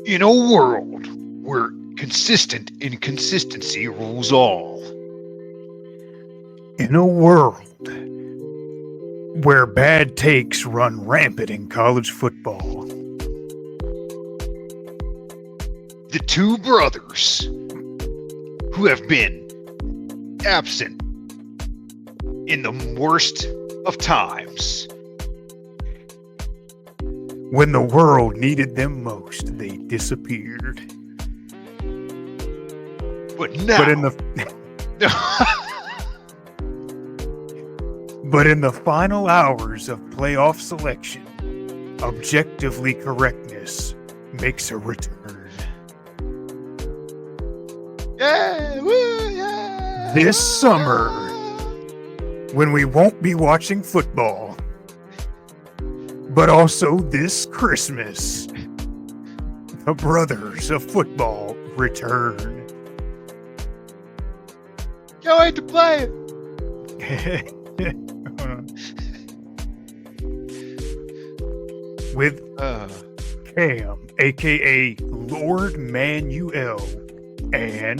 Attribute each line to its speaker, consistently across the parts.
Speaker 1: In a world where consistent inconsistency rules all.
Speaker 2: In a world where bad takes run rampant in college football.
Speaker 1: The two brothers who have been absent in the worst of times.
Speaker 2: When the world needed them most, they disappeared.
Speaker 1: But now...
Speaker 2: But in the final hours of playoff selection, objectively correctness makes a return.
Speaker 1: Yeah, woo, yeah.
Speaker 2: This summer, when we won't be watching football, but also this Christmas, the brothers of football return.
Speaker 1: Can't wait to play it.
Speaker 2: With Cam, aka Lord Manuel, and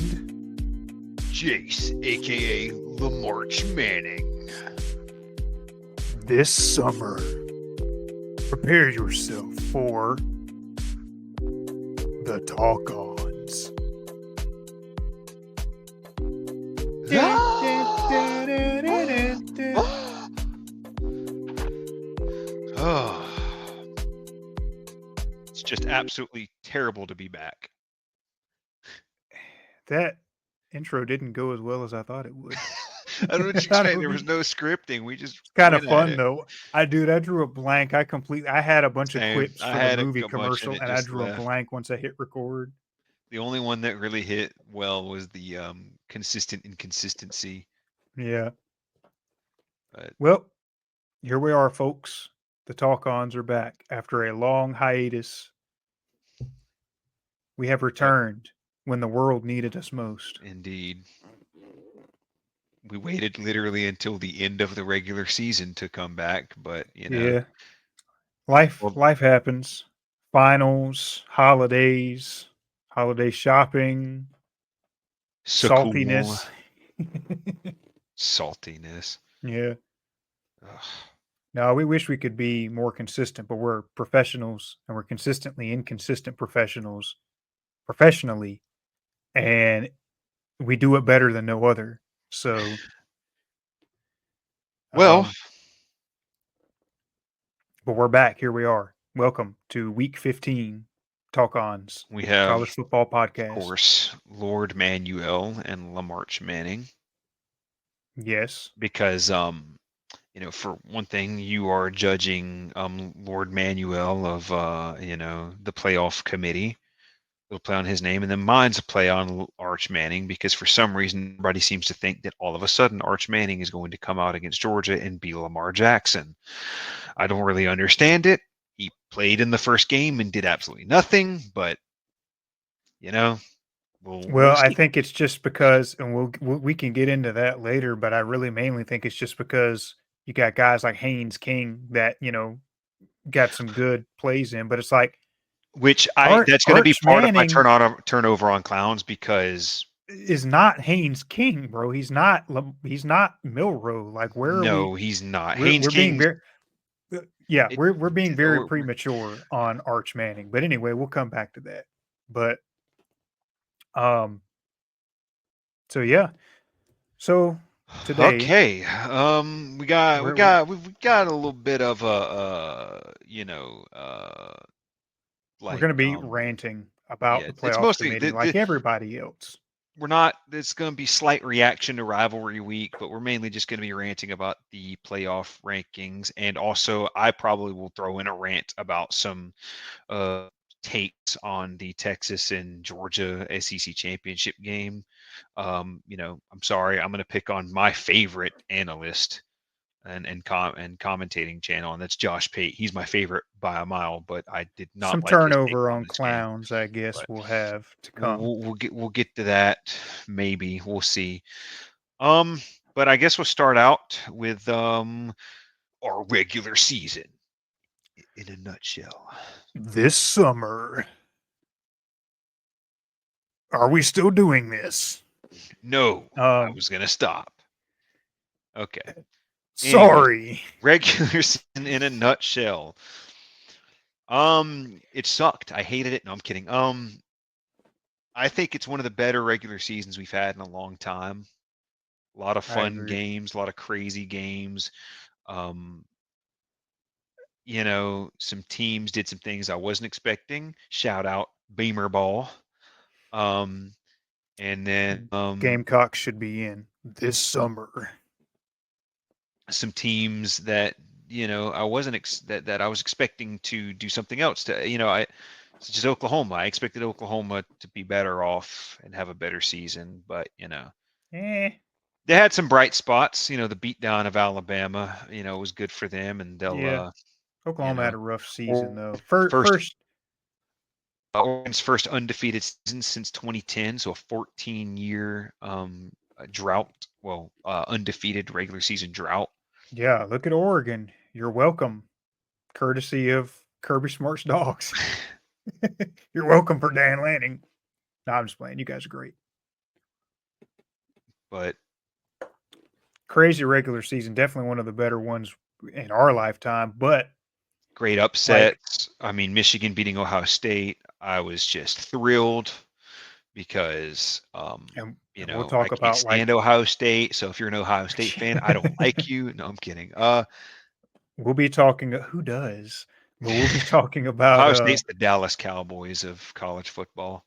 Speaker 1: Jace, aka Lamarch Manning.
Speaker 2: This summer, prepare yourself for the Talk-Ons.
Speaker 1: Oh, it's just absolutely terrible to be back.
Speaker 2: That intro didn't go as well as I thought it would.
Speaker 1: I don't know what you're saying. There was no scripting. We just
Speaker 2: kind of fun though. I drew a blank. I had a bunch of quips for the movie commercial, and I drew a blank once I hit record.
Speaker 1: The only one that really hit well was the consistent inconsistency.
Speaker 2: Yeah. Well, here we are, folks. The Talk-Ons are back after a long hiatus. We have returned when the world needed us most.
Speaker 1: Indeed. We waited literally until the end of the regular season to come back, but you know.
Speaker 2: Yeah. Life happens. Finals, holidays, holiday shopping, saltiness.
Speaker 1: Saltiness.
Speaker 2: Yeah. Ugh. No, we wish we could be more consistent, but we're professionals and we're consistently inconsistent professionals professionally, and we do it better than no other. So,
Speaker 1: well,
Speaker 2: but we're back. Here we are. Welcome to week 15 Talk-Ons.
Speaker 1: We have
Speaker 2: college football podcast.
Speaker 1: Of course, Lord Manuel and Lamarch Manning.
Speaker 2: Yes.
Speaker 1: Because you know, for one thing, you are judging Lord Manuel of the playoff committee. It'll play on his name, and then mine's a play on Arch Manning, because for some reason everybody seems to think that all of a sudden Arch Manning is going to come out against Georgia and be Lamar Jackson. I don't really understand it. He played in the first game and did absolutely nothing, but you know,
Speaker 2: we'll I think it's just because, and we can get into that later, but I really mainly think it's just because you got guys like Haynes King that, you know, got some good plays in, but it's like,
Speaker 1: that's going to be part of my turnover on clowns, because
Speaker 2: is not Haynes King, bro. He's not Milroe. Like, where?
Speaker 1: No, he's not.
Speaker 2: Haynes King. We're being very premature on Arch Manning, but anyway, we'll come back to that. But so yeah, so today,
Speaker 1: okay, we got a little bit of
Speaker 2: we're going to be ranting about the playoff committee like everybody else.
Speaker 1: We're not. It's going to be slight reaction to rivalry week, but we're mainly just going to be ranting about the playoff rankings, and also I probably will throw in a rant about some takes on the Texas and Georgia SEC championship game. I'm sorry, I'm going to pick on my favorite analyst and commentating channel, and that's Josh Pate. He's my favorite by a mile, but I did not
Speaker 2: some
Speaker 1: like
Speaker 2: turnover on clowns game. I guess we'll have to come.
Speaker 1: We'll get to that. Maybe we'll see. But I guess we'll start out with our regular season in a nutshell.
Speaker 2: This summer, Are we still doing this?
Speaker 1: No, I was gonna stop. Okay. Anyway,
Speaker 2: Sorry.
Speaker 1: regular season in a nutshell. It sucked. I hated it. No, I'm kidding. I think it's one of the better regular seasons we've had in a long time. A lot of
Speaker 2: I
Speaker 1: fun
Speaker 2: agree.
Speaker 1: games, a lot of crazy games. Um, some teams did some things I wasn't expecting. Shout out Beamer Ball. Um, and then
Speaker 2: Gamecocks should be in this summer.
Speaker 1: some teams that I wasn't that I was expecting to do something else. Such as Oklahoma. I expected Oklahoma to be better off and have a better season, but
Speaker 2: Eh.
Speaker 1: they had some bright spots. The beatdown of Alabama, was good for them, and they'll
Speaker 2: Yeah.
Speaker 1: you
Speaker 2: Oklahoma
Speaker 1: know
Speaker 2: had a rough season though.
Speaker 1: first
Speaker 2: First,
Speaker 1: Oregon's first undefeated season since 2010, so a 14-year drought. Well, undefeated regular season drought.
Speaker 2: yeah, look at Oregon. You're welcome. Courtesy of Kirby Smart's dogs. You're welcome for Dan Lanning. No, I'm just playing. You guys are great.
Speaker 1: But
Speaker 2: Crazy regular season. Definitely one of the better ones in our lifetime. But
Speaker 1: great upsets. I mean, Michigan beating Ohio State. I was just thrilled because
Speaker 2: and we'll
Speaker 1: I
Speaker 2: talk
Speaker 1: can't
Speaker 2: about
Speaker 1: stand Ohio State. So if you're an Ohio State fan, I don't like you. No, I'm kidding.
Speaker 2: we'll be talking. Who does? But we'll be talking about.
Speaker 1: Ohio State's the Dallas Cowboys of college football.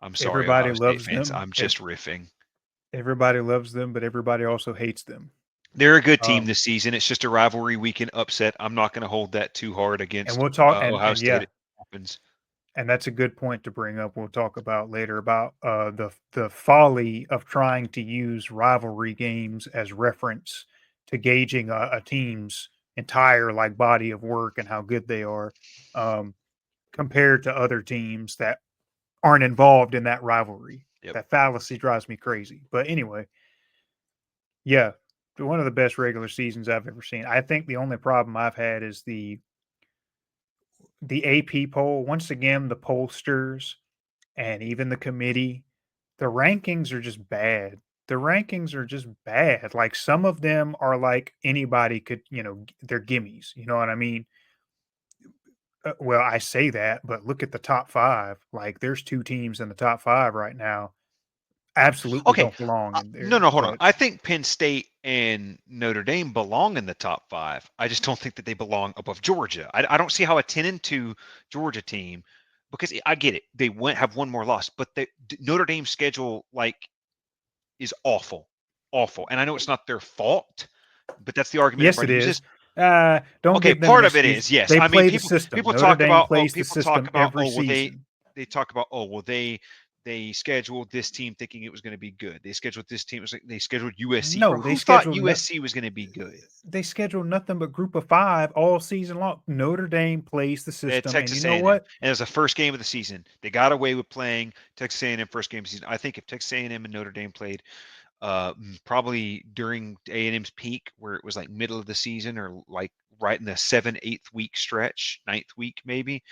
Speaker 1: I'm sorry,
Speaker 2: Everybody
Speaker 1: Ohio State
Speaker 2: loves
Speaker 1: fans.
Speaker 2: them.
Speaker 1: I'm just riffing.
Speaker 2: Everybody loves them, but everybody also hates them.
Speaker 1: They're a good team this season. It's just a rivalry weekend upset. I'm not going to hold that too hard
Speaker 2: And
Speaker 1: against
Speaker 2: we'll talk.
Speaker 1: Ohio
Speaker 2: And
Speaker 1: State.
Speaker 2: yeah,
Speaker 1: It happens.
Speaker 2: and that's a good point to bring up. We'll talk about later about the folly of trying to use rivalry games as reference to gauging a team's entire like body of work and how good they are, um, compared to other teams that aren't involved in that rivalry.
Speaker 1: Yep.
Speaker 2: That fallacy drives me crazy. But anyway, yeah, one of the best regular seasons I've ever seen. I think the only problem I've had is the AP poll. Once again, the pollsters and even the committee, the rankings are just bad. The rankings are just bad. Like some of them are like anybody could, they're gimmies. You know what I mean? Well, I say that, but look at the top five. Like there's two teams in the top five right now. Absolutely
Speaker 1: Okay.
Speaker 2: don't belong in
Speaker 1: No,
Speaker 2: there.
Speaker 1: no, hold on.
Speaker 2: But
Speaker 1: I think Penn State and Notre Dame belong in the top five. I just don't think that they belong above Georgia. I don't see how a 10-2 Georgia team, because I get it, they have one more loss, but Notre Dame's schedule is awful, awful, and I know it's not their fault, but that's the argument
Speaker 2: yes, it
Speaker 1: everybody
Speaker 2: is.
Speaker 1: uses.
Speaker 2: Don't
Speaker 1: Okay,
Speaker 2: give them an
Speaker 1: part of it
Speaker 2: excuse.
Speaker 1: is, yes.
Speaker 2: They
Speaker 1: I mean,
Speaker 2: play the
Speaker 1: people
Speaker 2: system.
Speaker 1: people
Speaker 2: Notre
Speaker 1: talk
Speaker 2: Dame
Speaker 1: about
Speaker 2: plays the
Speaker 1: people talk
Speaker 2: system
Speaker 1: about
Speaker 2: every
Speaker 1: well
Speaker 2: season.
Speaker 1: they talk about they scheduled this team thinking it was going to be good. They scheduled this team. They scheduled USC. Bro,
Speaker 2: No, they
Speaker 1: who thought
Speaker 2: scheduled
Speaker 1: USC was going to be good?
Speaker 2: they scheduled nothing but group of five all season long. Notre Dame plays the
Speaker 1: They had
Speaker 2: system, and you
Speaker 1: Texas
Speaker 2: know
Speaker 1: A&M, and
Speaker 2: what?
Speaker 1: it was the first game of the season. They got away with playing Texas A&M first game of the season. I think if Texas A&M and Notre Dame played probably during A&M's peak, where it was like middle of the season or like right in the 7th-8th week stretch, 9th week maybe,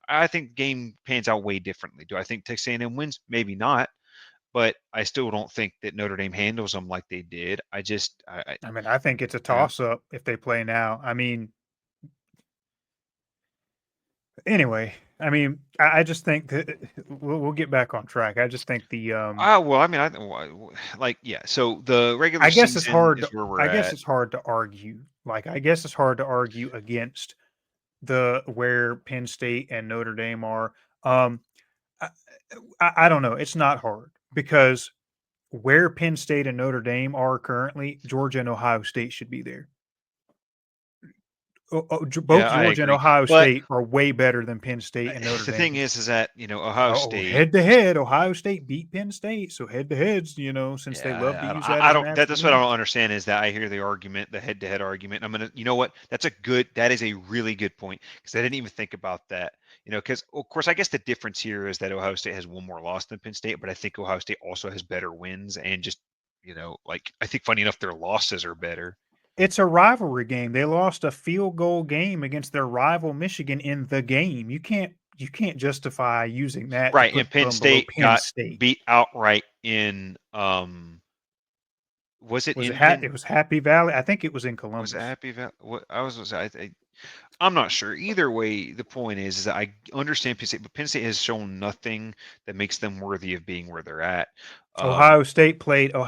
Speaker 1: I think the game pans out way differently. Do I think Texas A&M wins? Maybe not, but I still don't think that Notre Dame handles them like they did.
Speaker 2: I mean, I think it's a
Speaker 1: you know,
Speaker 2: toss up if they play now. I mean, anyway, I mean, I just think that we'll get back on track. I just think the
Speaker 1: well, I mean, yeah. So the regular
Speaker 2: I guess it's
Speaker 1: season
Speaker 2: hard
Speaker 1: is
Speaker 2: to
Speaker 1: where we're
Speaker 2: I guess
Speaker 1: at.
Speaker 2: it's hard to argue. Like I guess it's hard to argue against the where Penn State and Notre Dame are. Um, I, I don't know. It's not hard because where Penn State and Notre Dame are currently, Georgia and Ohio State should be there. Both
Speaker 1: Yeah, I
Speaker 2: Georgia and
Speaker 1: agree.
Speaker 2: Ohio
Speaker 1: But
Speaker 2: State are way better than Penn State and Notre
Speaker 1: the thing
Speaker 2: Dame.
Speaker 1: is that Ohio
Speaker 2: Oh,
Speaker 1: State.
Speaker 2: head to head, Ohio State beat Penn State. So head to heads, since they love to
Speaker 1: Yeah,
Speaker 2: use that
Speaker 1: I
Speaker 2: as an
Speaker 1: don't. That's what I
Speaker 2: attribute.
Speaker 1: don't understand is that I hear the argument, the head-to-head argument. And I'm gonna, you know what? That is a really good point because I didn't even think about that. Because of course, I guess the difference here is that Ohio State has one more loss than Penn State, but I think Ohio State also has better wins and just, like I think funny enough, their losses are better.
Speaker 2: It's a rivalry game. They lost a field goal game against their rival Michigan in the game. You can't you can't justify using that to
Speaker 1: Right,
Speaker 2: put
Speaker 1: and Penn
Speaker 2: them below
Speaker 1: State
Speaker 2: Penn
Speaker 1: got
Speaker 2: State.
Speaker 1: beat outright in was it
Speaker 2: Was it
Speaker 1: in Penn?
Speaker 2: it was Happy Valley? I think it was in
Speaker 1: Was it
Speaker 2: Columbus.
Speaker 1: Happy Valley? What I was I'm not sure. Either way, the point is that I understand Penn State, but Penn State has shown nothing that makes them worthy of being where they're at. Um,
Speaker 2: Ohio State played a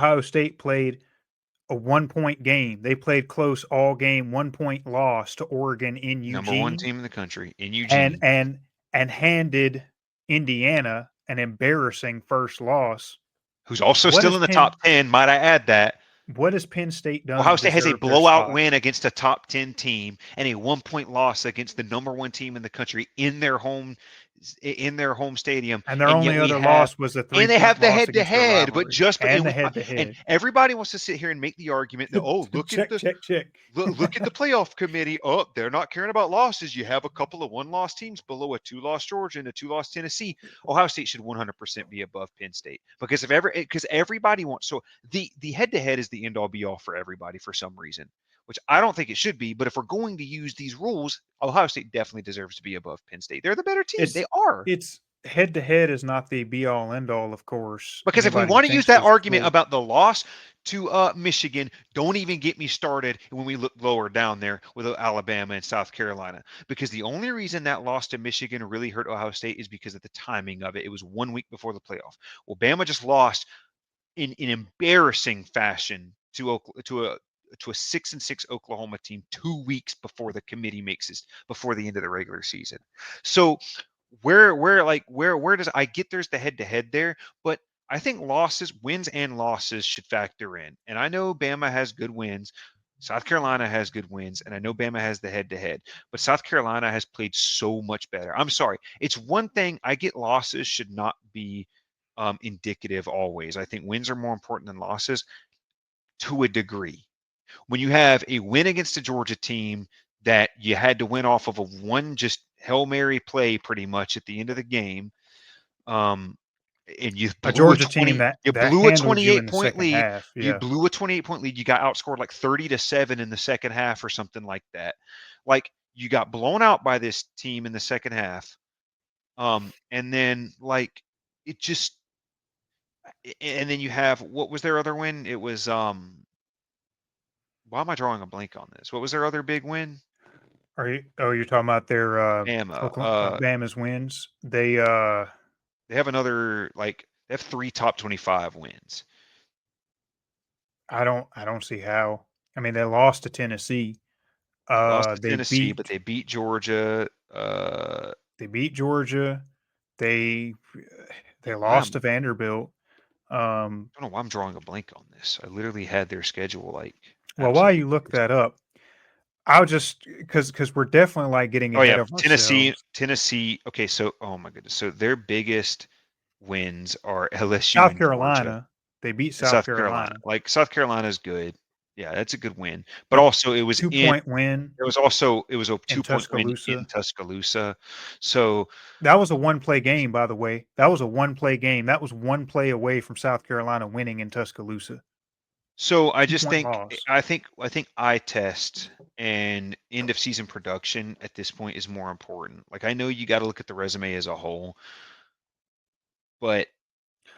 Speaker 2: 1 point game. They played close all game, 1 point loss to Oregon in
Speaker 1: Number one
Speaker 2: Eugene,
Speaker 1: team in the country in
Speaker 2: and
Speaker 1: Eugene,
Speaker 2: and and handed Indiana an embarrassing first loss.
Speaker 1: who's also
Speaker 2: What
Speaker 1: still
Speaker 2: has
Speaker 1: in the top
Speaker 2: Penn
Speaker 1: 10, might I add that.
Speaker 2: what has Penn State done
Speaker 1: Ohio
Speaker 2: to
Speaker 1: State has a
Speaker 2: deserve their
Speaker 1: blowout
Speaker 2: spot?
Speaker 1: win against a top 10 team and a 1 point loss against the number one team in the country in their home stadium,
Speaker 2: And their
Speaker 1: and yet
Speaker 2: only
Speaker 1: we
Speaker 2: other
Speaker 1: have
Speaker 2: loss was a
Speaker 1: and they
Speaker 2: 3 point
Speaker 1: have the
Speaker 2: loss
Speaker 1: head to
Speaker 2: against their
Speaker 1: head, but
Speaker 2: rivalry
Speaker 1: just
Speaker 2: and the
Speaker 1: and,
Speaker 2: head to
Speaker 1: and
Speaker 2: head.
Speaker 1: everybody wants to sit here and make the argument that look at
Speaker 2: check,
Speaker 1: the
Speaker 2: check, check.
Speaker 1: look at the playoff committee. Oh, they're not caring about losses. You have a couple of one-loss teams below a two-loss Georgia and a two-loss Tennessee. Ohio State should 100% be above Penn State because everybody wants the head-to-head is the end-all be-all for everybody for some reason, which I don't think it should be. But if we're going to use these rules, Ohio State definitely deserves to be above Penn State. They're the better team.
Speaker 2: It's
Speaker 1: They are.
Speaker 2: it's head to head is not the be all end all, of course.
Speaker 1: Because if we
Speaker 2: Anybody who
Speaker 1: want to use
Speaker 2: thinks
Speaker 1: that
Speaker 2: this
Speaker 1: argument
Speaker 2: will.
Speaker 1: about the loss to Michigan, don't even get me started when we look lower down there with Alabama and South Carolina. Because the only reason that loss to Michigan really hurt Ohio State is because of the timing of it. It was 1 week before the playoff. Well, Bama just lost in embarrassing fashion to a 6-6 Oklahoma team 2 weeks before the committee makes it before the end of the regular season. So where does I get there's the head to head there, but I think wins and losses should factor in. And I know Bama has good wins. South Carolina has good wins, and I know Bama has the head to head, but South Carolina has played so much better. I'm sorry. It's one thing I get losses should not be indicative always. I think wins are more important than losses to a degree. When you have a win against a Georgia team that you had to win off of a one just Hail Mary play pretty much at the end of the game, um, and
Speaker 2: A Georgia team
Speaker 1: you
Speaker 2: that
Speaker 1: blew a
Speaker 2: handled you in
Speaker 1: 28
Speaker 2: the
Speaker 1: point
Speaker 2: second
Speaker 1: lead.
Speaker 2: half.
Speaker 1: You
Speaker 2: Yeah.
Speaker 1: blew a 28-point lead. You got outscored like 30-7 in the second half or something like that. Like you got blown out by this team in the second half. And then like it just and then you have what was their other win? It was why am I drawing a blank on this? What was their other big win?
Speaker 2: You're talking about their
Speaker 1: Bama.
Speaker 2: Bama's wins.
Speaker 1: They have another they have 3 top 25 wins.
Speaker 2: I don't see how. I mean, they lost to Tennessee.
Speaker 1: They lost to
Speaker 2: They
Speaker 1: Tennessee, but
Speaker 2: beat
Speaker 1: they beat Georgia.
Speaker 2: they beat Georgia. They they
Speaker 1: Why
Speaker 2: lost
Speaker 1: am
Speaker 2: to Vanderbilt.
Speaker 1: I don't know why I'm drawing a blank on this. I literally had their schedule like
Speaker 2: Well, while you
Speaker 1: absolutely.
Speaker 2: look that up, I'll just because we're definitely like getting
Speaker 1: Oh
Speaker 2: ahead
Speaker 1: yeah,
Speaker 2: of
Speaker 1: Tennessee.
Speaker 2: ourselves.
Speaker 1: Tennessee. Okay, so oh my goodness. So their biggest wins are LSU
Speaker 2: South
Speaker 1: and Georgia
Speaker 2: Carolina, they beat
Speaker 1: and
Speaker 2: South
Speaker 1: South Carolina.
Speaker 2: Carolina.
Speaker 1: Like South Carolina is good. Yeah, that's a good win. But
Speaker 2: A
Speaker 1: also it was
Speaker 2: 2 point win
Speaker 1: it was a
Speaker 2: in
Speaker 1: 2 point win in
Speaker 2: Tuscaloosa.
Speaker 1: Tuscaloosa. So
Speaker 2: That was a one play game, by the way. That was a one play game. That was one play away from South Carolina winning in Tuscaloosa.
Speaker 1: So I just
Speaker 2: 2 point
Speaker 1: think
Speaker 2: loss.
Speaker 1: I think eye test and end of season production at this point is more important. Like I know you got to look at the resume as a whole, but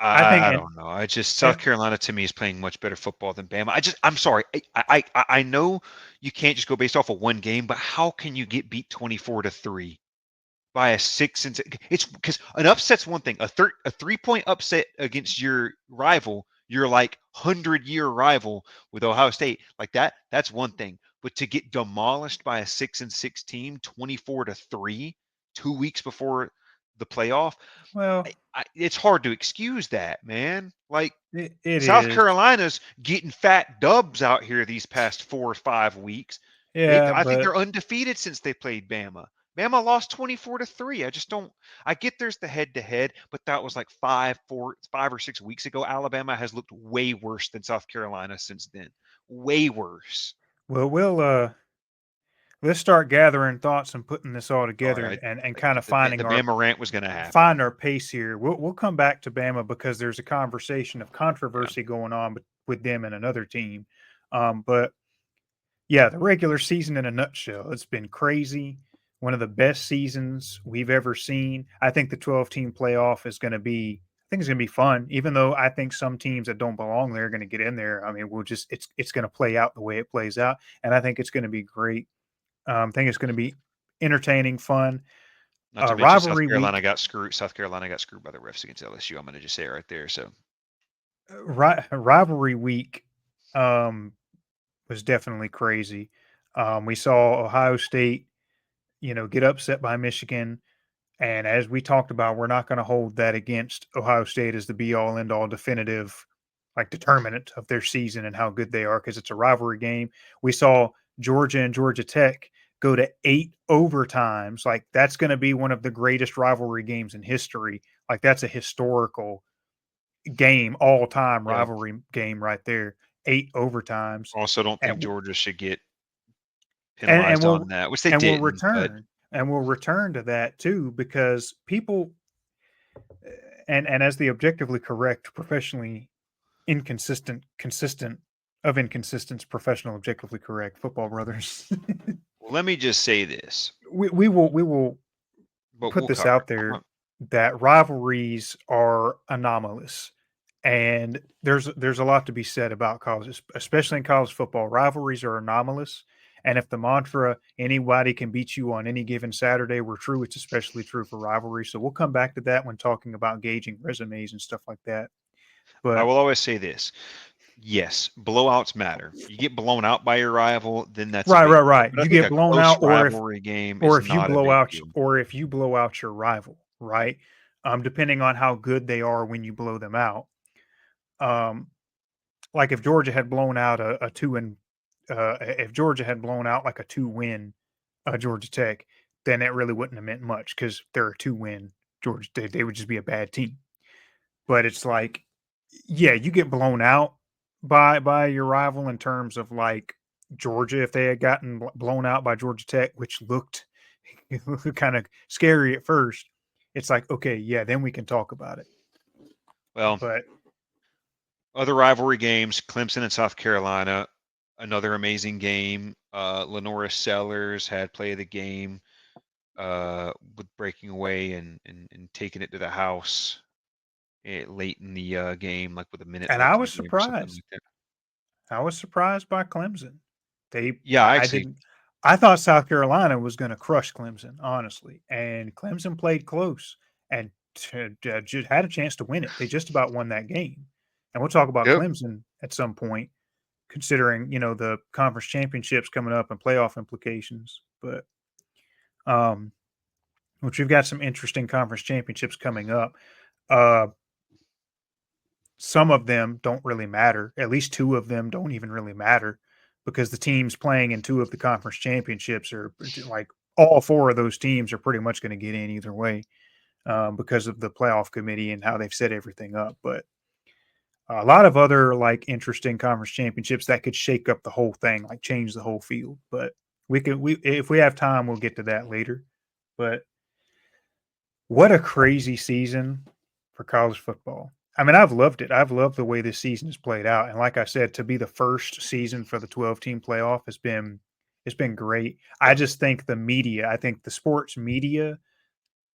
Speaker 2: I think,
Speaker 1: I don't know. I just South
Speaker 2: and
Speaker 1: Carolina to me is playing much better football than Bama. I'm sorry. I know you can't just go based off of one game, but how can you get beat 24-3 by a it's because an upset's one thing. A 3 point upset against your rival, your like 100-year rival with Ohio State, like that's one thing. But to get demolished by a 6-6 team 24-3 2 weeks before the playoff,
Speaker 2: well,
Speaker 1: it's hard to excuse that, man. Like
Speaker 2: it
Speaker 1: South
Speaker 2: is.
Speaker 1: Carolina's getting fat dubs out here these past 4 or 5 weeks.
Speaker 2: Yeah,
Speaker 1: I think
Speaker 2: but
Speaker 1: they're undefeated since they played Bama. Bama lost 24-3. I just don't. I get there's the head to head, but that was like 5 or 6 weeks ago. Alabama has looked way worse than South Carolina since then. Way worse.
Speaker 2: well, let's start gathering thoughts and putting this all
Speaker 1: Sorry,
Speaker 2: together and
Speaker 1: I
Speaker 2: kind of
Speaker 1: the Bama rant was going to happen.
Speaker 2: find our pace here. We'll come back to Bama because there's a conversation of
Speaker 1: Yeah.
Speaker 2: controversy going on with them and another team. But yeah, the regular season in a nutshell, it's been crazy. one of the best seasons we've ever seen. I think the 12-team playoff is going to be. I think it's going to be fun, even though I think some teams that don't belong there are going to get in there. I mean, it's going to play out the way it plays out, and I think it's going to be great. I think it's going to be entertaining, fun.
Speaker 1: Not to mention
Speaker 2: Rivalry week.
Speaker 1: South Carolina got screwed by the refs against LSU. I'm going to just say it right there. So
Speaker 2: Rivalry week was definitely crazy. We saw Ohio State, get upset by Michigan. And as we talked about, we're not going to hold that against Ohio State as the be all end all definitive, like determinant of their season and how good they are because it's a rivalry game. We saw Georgia and Georgia Tech go to 8 overtimes. Like that's going to be one of the greatest rivalry games in history. Like that's a historical game, all time
Speaker 1: yeah.
Speaker 2: rivalry game right there. 8 overtimes.
Speaker 1: Also, don't think
Speaker 2: And
Speaker 1: Georgia should get
Speaker 2: and
Speaker 1: penalized on that, which they
Speaker 2: we'll
Speaker 1: didn't. But
Speaker 2: return to that too because people and as the objectively correct, professionally consistent of inconsistence, professional, objectively correct football brothers.
Speaker 1: let me just say this.
Speaker 2: We will
Speaker 1: But
Speaker 2: put
Speaker 1: we'll
Speaker 2: this
Speaker 1: cover
Speaker 2: out
Speaker 1: it.
Speaker 2: there that rivalries are anomalous. And there's a lot to be said about college, especially in college football. Rivalries are anomalous. And if the mantra anybody can beat you on any given Saturday were true, it's especially true for rivalries. So we'll come back to that when talking about gauging resumes and stuff like that.
Speaker 1: I
Speaker 2: But
Speaker 1: will always say this. Yes, blowouts matter. You get blown out by your rival, then that's a big deal.
Speaker 2: right.
Speaker 1: But I
Speaker 2: You
Speaker 1: think
Speaker 2: get
Speaker 1: a
Speaker 2: blown
Speaker 1: close
Speaker 2: out,
Speaker 1: rivalry game is not a big deal.
Speaker 2: if you blow out your rival, right? Depending on how good they are when you blow them out. Um, like if Georgia had blown out a two and if Georgia had blown out like a 2-win Georgia Tech, then it really wouldn't have meant much because they're a 2-win Georgia. They would just be a bad team. But it's like, yeah, you get blown out by your rival in terms of like Georgia if they had gotten blown out by Georgia Tech, which looked kind of scary at first. It's like, okay, yeah, then we can talk about it.
Speaker 1: Well,
Speaker 2: But
Speaker 1: other rivalry games, Clemson and South Carolina, another amazing game. Lenora Sellers had play of the game with breaking away and taking it to the house late in the game, like with a minute
Speaker 2: and
Speaker 1: left in the game or something like that.
Speaker 2: I was surprised by Clemson.
Speaker 1: Yeah,
Speaker 2: I
Speaker 1: actually,
Speaker 2: didn't. I thought South Carolina was going to crush Clemson, honestly, and Clemson played close and just had a chance to win it. They just about won that game, and we'll talk about
Speaker 1: yep.
Speaker 2: Clemson at some point, considering the conference championships coming up and playoff implications. But which we've got some interesting conference championships coming up. Uh, some of them don't really matter. At least 2 of them don't even really matter because the teams playing in 2 of the conference championships are like all 4 of those teams are pretty much going to get in either way because of the playoff committee and how they've set everything up. But a lot of other like interesting conference championships that could shake up the whole thing, like change the whole field. But we if we have time, we'll get to that later. But what a crazy season for college football. I mean, I've loved it. I've loved the way this season has played out. And like I said, to be the first season for the 12-team playoff it's been great. I just think I think the sports media,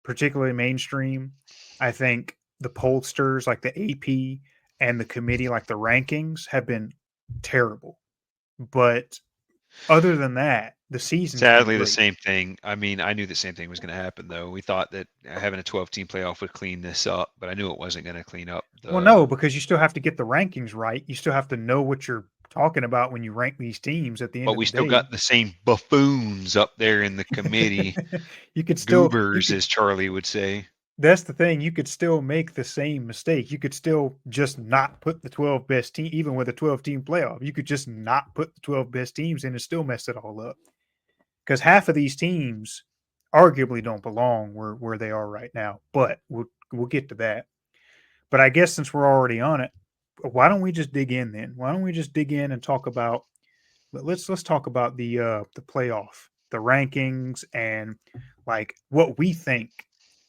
Speaker 2: particularly mainstream, I think the pollsters like the AP and the committee like the rankings have been terrible. But other than that, the season's been
Speaker 1: Sadly, the
Speaker 2: great.
Speaker 1: same thing. I mean, I knew the same thing was going to happen, though. We thought that having a 12-team playoff would clean this up, but I knew it wasn't going to clean up
Speaker 2: Well, no,
Speaker 1: the.
Speaker 2: because you still have to get the rankings right. You still have to know what you're talking about when you rank these teams at the end
Speaker 1: But
Speaker 2: of
Speaker 1: we
Speaker 2: the
Speaker 1: still
Speaker 2: day.
Speaker 1: got the same buffoons up there in the committee,
Speaker 2: You
Speaker 1: goobers,
Speaker 2: could
Speaker 1: as Charlie would say.
Speaker 2: That's the thing. You could still make the same mistake. You could still just not put the 12 best team, even with a 12-team playoff. You could just not put the 12 best teams in and still mess it all up. Because half of these teams arguably don't belong where they are right now. But we'll get to that. But I guess since we're already on it, why don't we just dig in then? Why don't we just dig in and talk about let's talk about the playoff, the rankings, and like what we think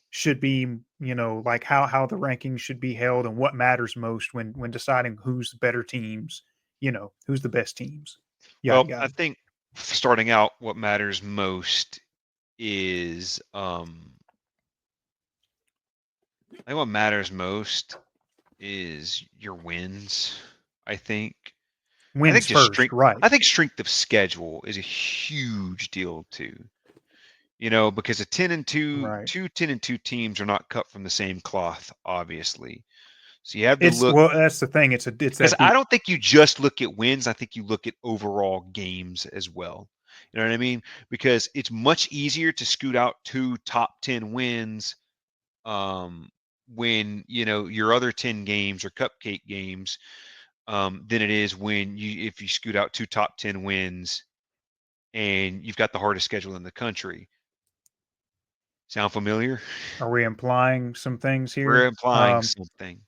Speaker 2: should be, like how the rankings should be held and what matters most when deciding who's the better teams, who's the best teams. Yada
Speaker 1: Well, I
Speaker 2: yada.
Speaker 1: think starting out, what matters most is I think what matters most is your wins. I think. I think
Speaker 2: Wins
Speaker 1: just
Speaker 2: first,
Speaker 1: strength.
Speaker 2: right?
Speaker 1: I think strength of schedule is a huge deal too. Because a 10 and 2,
Speaker 2: Right.
Speaker 1: 10 and 2 teams are not cut from the same cloth, obviously. So you have to
Speaker 2: It's
Speaker 1: look,
Speaker 2: well, that's the thing. It's
Speaker 1: because
Speaker 2: that
Speaker 1: I
Speaker 2: deep.
Speaker 1: don't think you just look at wins. I think you look at overall games as well. You know what I mean? Because it's much easier to scoot out 2 top 10 wins um, when your other 10 games are cupcake games than it is when if you scoot out 2 top 10 wins and you've got the hardest schedule in the country. Sound familiar?
Speaker 2: Are we implying some things
Speaker 1: We're
Speaker 2: here?
Speaker 1: implying something.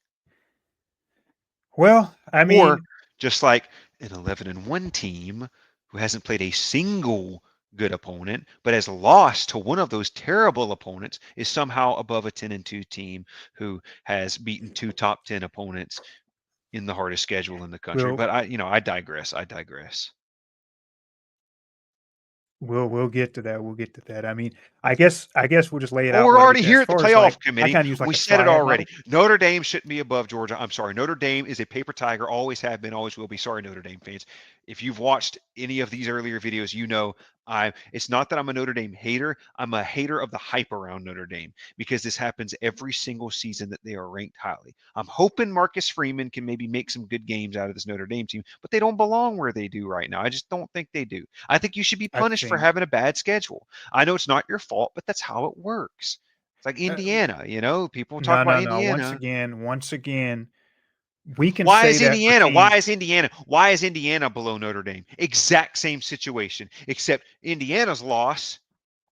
Speaker 2: Well, I
Speaker 1: Or
Speaker 2: mean,
Speaker 1: just like an 11-1 team who hasn't played a single good opponent, but has lost to one of those terrible opponents, is somehow above a 10-2 team who has beaten 2 top 10 opponents in the hardest schedule in the country.
Speaker 2: we'll
Speaker 1: But I digress. I digress.
Speaker 2: we'll get to that. We'll get to that. I mean, I guess we'll just lay it
Speaker 1: Well,
Speaker 2: out
Speaker 1: we're
Speaker 2: what
Speaker 1: already
Speaker 2: it
Speaker 1: here
Speaker 2: as
Speaker 1: at the
Speaker 2: far as like
Speaker 1: playoff
Speaker 2: I
Speaker 1: committee.
Speaker 2: kind of use like
Speaker 1: We
Speaker 2: a
Speaker 1: said it
Speaker 2: triad
Speaker 1: already.
Speaker 2: model.
Speaker 1: Notre Dame shouldn't be above Georgia. I'm sorry. Notre Dame is a paper tiger, always have been, always will be. Sorry, Notre Dame fans. If you've watched any of these earlier videos, it's not that I'm a Notre Dame hater. I'm a hater of the hype around Notre Dame because this happens every single season that they are ranked highly. I'm hoping Marcus Freeman can maybe make some good games out of this Notre Dame team, but they don't belong where they do right now. I just don't think they do. I think you should be
Speaker 2: I
Speaker 1: punished for
Speaker 2: think
Speaker 1: having a bad schedule. I know it's not your fault, but that's how it works. It's like
Speaker 2: uh,
Speaker 1: Indiana, people talk
Speaker 2: no,
Speaker 1: about
Speaker 2: no, no.
Speaker 1: Indiana.
Speaker 2: Once again, we can
Speaker 1: Why
Speaker 2: say
Speaker 1: is
Speaker 2: that for
Speaker 1: Indiana? Why
Speaker 2: teams.
Speaker 1: is Indiana? Why is Indiana below Notre Dame? Exact same situation, except Indiana's loss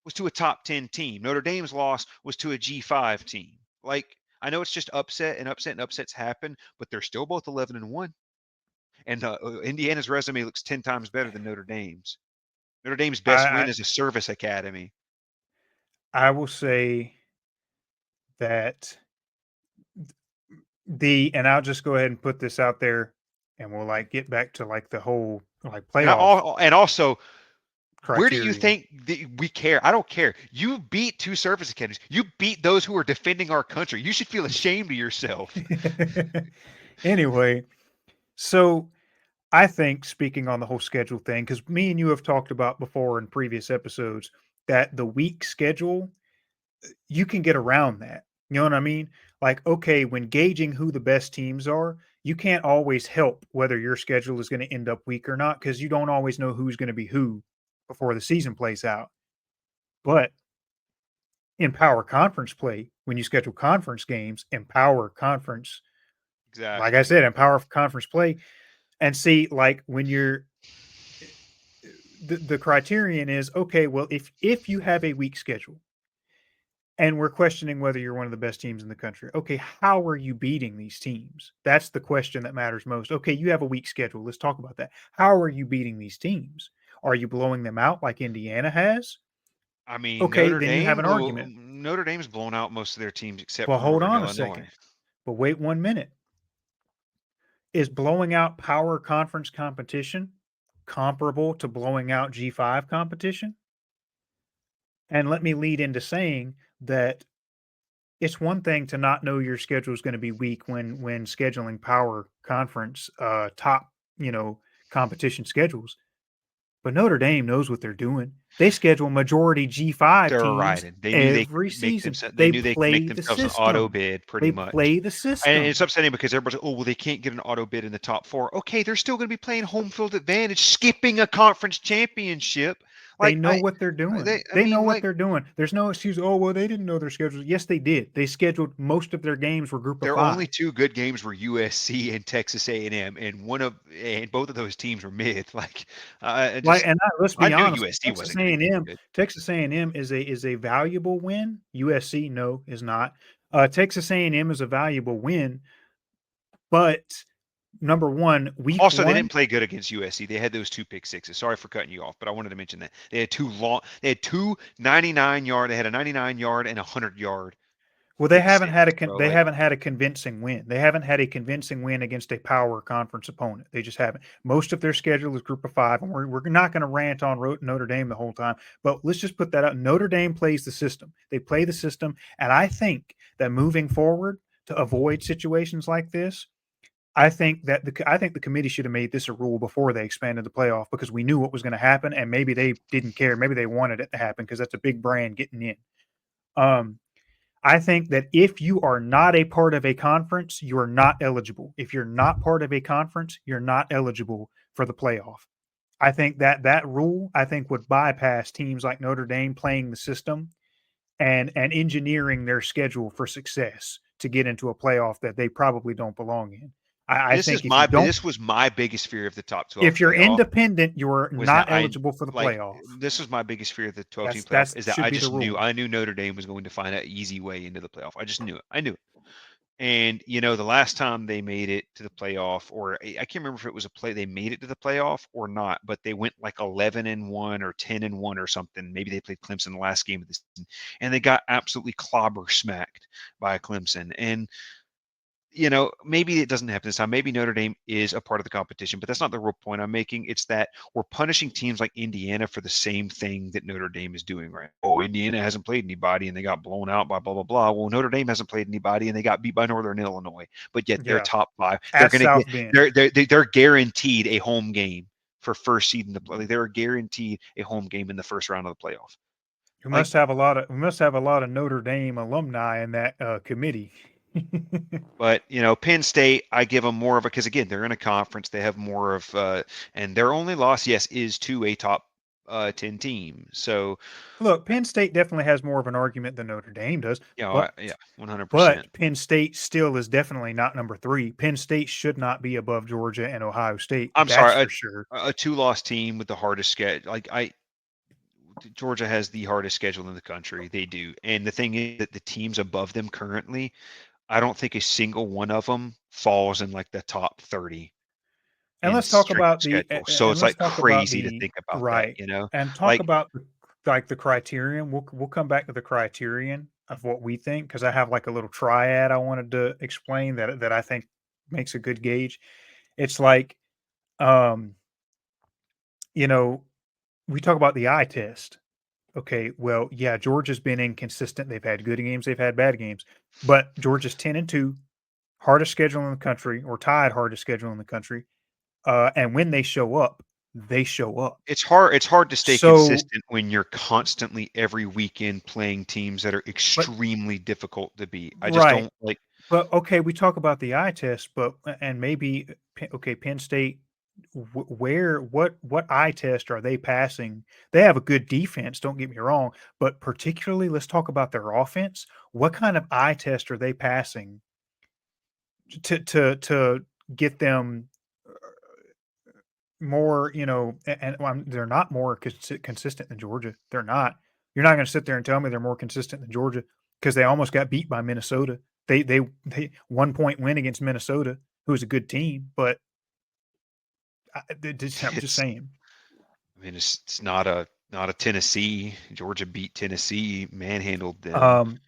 Speaker 1: was to a top 10 team. Notre Dame's loss was to a G5 team. Like, I know it's just upsets happen, but they're still both 11-1. And Indiana's resume looks 10 times better than Notre Dame's. Notre Dame's
Speaker 2: I,
Speaker 1: best
Speaker 2: I
Speaker 1: win is a service academy.
Speaker 2: I will say that and I'll just go ahead and put this out there, and we'll like get back to like the whole like playoff
Speaker 1: And also, where do you
Speaker 2: criteria.
Speaker 1: think we care? I don't care. You beat 2 service academies. You beat those who are defending our country. You should feel ashamed of yourself.
Speaker 2: Anyway, so I think speaking on the whole schedule thing, because me and you have talked about before in previous episodes that the week schedule, you can get around that. You know what I mean? Like, okay, when gauging who the best teams are, you can't always help whether your schedule is going to end up weak or not because you don't always know who's going to be who before the season plays out. But in power conference play, when you schedule conference games in power conference, like I
Speaker 1: Exactly.
Speaker 2: said, in power conference play, and see, like when you're the criterion is okay, well, if you have a weak schedule and we're questioning whether you're one of the best teams in the country, okay, how are you beating these teams? That's the question that matters most. Okay, you have a weak schedule. Let's talk about that. How are you beating these teams? Are you blowing them out like Indiana has?
Speaker 1: I mean,
Speaker 2: Okay, then you have an argument.
Speaker 1: Notre Dame's blown out most of their teams except
Speaker 2: Well,
Speaker 1: for
Speaker 2: hold
Speaker 1: Northern
Speaker 2: on a second.
Speaker 1: Illinois.
Speaker 2: But wait 1 minute. Is blowing out power conference competition comparable to blowing out G5 competition? And let me lead into saying that it's one thing to not know your schedule is going to be weak when scheduling power conference top, you know, competition schedules. But Notre Dame knows what they're doing. They schedule majority G5
Speaker 1: They're
Speaker 2: teams
Speaker 1: riding. They knew they
Speaker 2: every
Speaker 1: could make
Speaker 2: season.
Speaker 1: themselves. They
Speaker 2: They
Speaker 1: knew they could make
Speaker 2: play the
Speaker 1: themselves an auto
Speaker 2: system.
Speaker 1: bid pretty
Speaker 2: They
Speaker 1: much.
Speaker 2: play the
Speaker 1: And it's
Speaker 2: system.
Speaker 1: upsetting because everybody's like, oh, well, they can't get an auto bid in the top 4. Okay, they're still going to be playing home field advantage, skipping a conference championship.
Speaker 2: They
Speaker 1: Like
Speaker 2: know what they're doing.
Speaker 1: I
Speaker 2: They know
Speaker 1: mean,
Speaker 2: what
Speaker 1: like
Speaker 2: they're doing. There's no excuse. Oh, well, they didn't know their schedules. Yes, they did. They scheduled most of their games were group of
Speaker 1: their only
Speaker 2: five.
Speaker 1: 2 good games were USC and Texas A&M, and both of those teams were mid. Like,
Speaker 2: Like, and let's
Speaker 1: I
Speaker 2: be
Speaker 1: knew
Speaker 2: honest,
Speaker 1: USC
Speaker 2: Texas
Speaker 1: wasn't going to be
Speaker 2: A&M,
Speaker 1: good.
Speaker 2: Texas A&M is a valuable win. USC, no, is not. Texas A&M is a valuable win, but number one, week
Speaker 1: Also, they
Speaker 2: one,
Speaker 1: didn't play good against USC. They had those 2 pick sixes. Sorry for cutting you off, but I wanted to mention that they had 2 long. They had 2 99-yard. They had a 99-yard and a 100-yard.
Speaker 2: Well,
Speaker 1: Big sandwich, bro.
Speaker 2: they
Speaker 1: Like,
Speaker 2: haven't had a convincing win. They haven't had a convincing win against a power conference opponent. They just haven't. Most of their schedule is Group of Five, and we're not going to rant on Notre Dame the whole time. But let's just put that out. Notre Dame plays the system. They play the system, and I think that moving forward to avoid situations like this, I think the committee should have made this a rule before they expanded the playoff because we knew what was going to happen, and maybe they didn't care. Maybe they wanted it to happen because that's a big brand getting in. Um, I think that if you are not a part of a conference, you are not eligible. If you're not part of a conference, you're not eligible for the playoff. I think that rule I think would bypass teams like Notre Dame playing the system and engineering their schedule for success to get into a playoff that they probably don't belong in. I think if you don't,
Speaker 1: this was my biggest fear of the top 12
Speaker 2: if you're
Speaker 1: playoff
Speaker 2: independent, you're
Speaker 1: was that
Speaker 2: not eligible for the playoff.
Speaker 1: this was my biggest fear of the 12 team playoff
Speaker 2: That's
Speaker 1: is that
Speaker 2: should be the rule.
Speaker 1: I knew Notre Dame was going to find an easy way into the playoff. I just knew it. I knew it. And the last time they made it to the playoff, or I can't remember if it was they made it to the playoff or not, but they went like 11-1 or 10-1 or something. Maybe they played Clemson the last game of the season, and they got absolutely clobber smacked by Clemson. And maybe it doesn't happen this time. Maybe Notre Dame is a part of the competition, but that's not the real point I'm making. It's that we're punishing teams like Indiana for the same thing that Notre Dame is doing right. Oh, Indiana hasn't played anybody and they got blown out by blah, blah, blah. Well, Notre Dame hasn't played anybody and they got beat by Northern Illinois, but yet they're
Speaker 2: Yeah,
Speaker 1: top 5. They're
Speaker 2: at
Speaker 1: going to
Speaker 2: South Bend.
Speaker 1: get, they're guaranteed a home game for first seed in the play. They're guaranteed a home game in the first round of the playoff.
Speaker 2: We must have a lot of Notre Dame alumni in that committee.
Speaker 1: But Penn State, I give them more of a because again they're in a conference. They have more of and their only loss, yes, is to a top 10 team. So
Speaker 2: Look, Penn State definitely has more of an argument than Notre Dame does, but
Speaker 1: yeah, 100%.
Speaker 2: Penn State still is definitely not number 3. Penn State should not be above Georgia and Ohio State.
Speaker 1: I'm
Speaker 2: That's
Speaker 1: sorry,
Speaker 2: for sure.
Speaker 1: a 2-loss team with the hardest schedule. Georgia has the hardest schedule in the country. They do, and the thing is that the teams above them currently, I don't think a single one of them falls in like the top 30
Speaker 2: And
Speaker 1: in
Speaker 2: let's talk
Speaker 1: strength of
Speaker 2: about
Speaker 1: schedule. So it's like crazy to think about that,
Speaker 2: right. And talk
Speaker 1: Like
Speaker 2: about the criterion. We'll come back to the criterion of what we think because I have like a little triad I wanted to explain that I think makes a good gauge. It's like um we talk about the eye test. Okay, well, yeah, Georgia's been inconsistent. They've had good games, they've had bad games, but Georgia's 10-2, hardest schedule in the country, or tied hardest schedule in the country. And when they show up, they show up.
Speaker 1: it's hard to stay
Speaker 2: So,
Speaker 1: consistent when you're constantly every weekend playing teams that are
Speaker 2: but
Speaker 1: extremely difficult to beat. I just
Speaker 2: right,
Speaker 1: don't like.
Speaker 2: but okay, we talk about the eye test, but and maybe okay, Penn State where what eye test are they passing? They have a good defense, don't get me wrong, but particularly let's talk about their offense. What kind of eye test are they passing to get them more, and they're not more consistent than Georgia. They're not. You're not going to sit there and tell me they're more consistent than Georgia because they almost got beat by Minnesota. They 1 point win against Minnesota, who is a good team, but I'm just
Speaker 1: It's
Speaker 2: saying.
Speaker 1: I mean it's not a Tennessee. Georgia beat Tennessee, manhandled them.
Speaker 2: Um,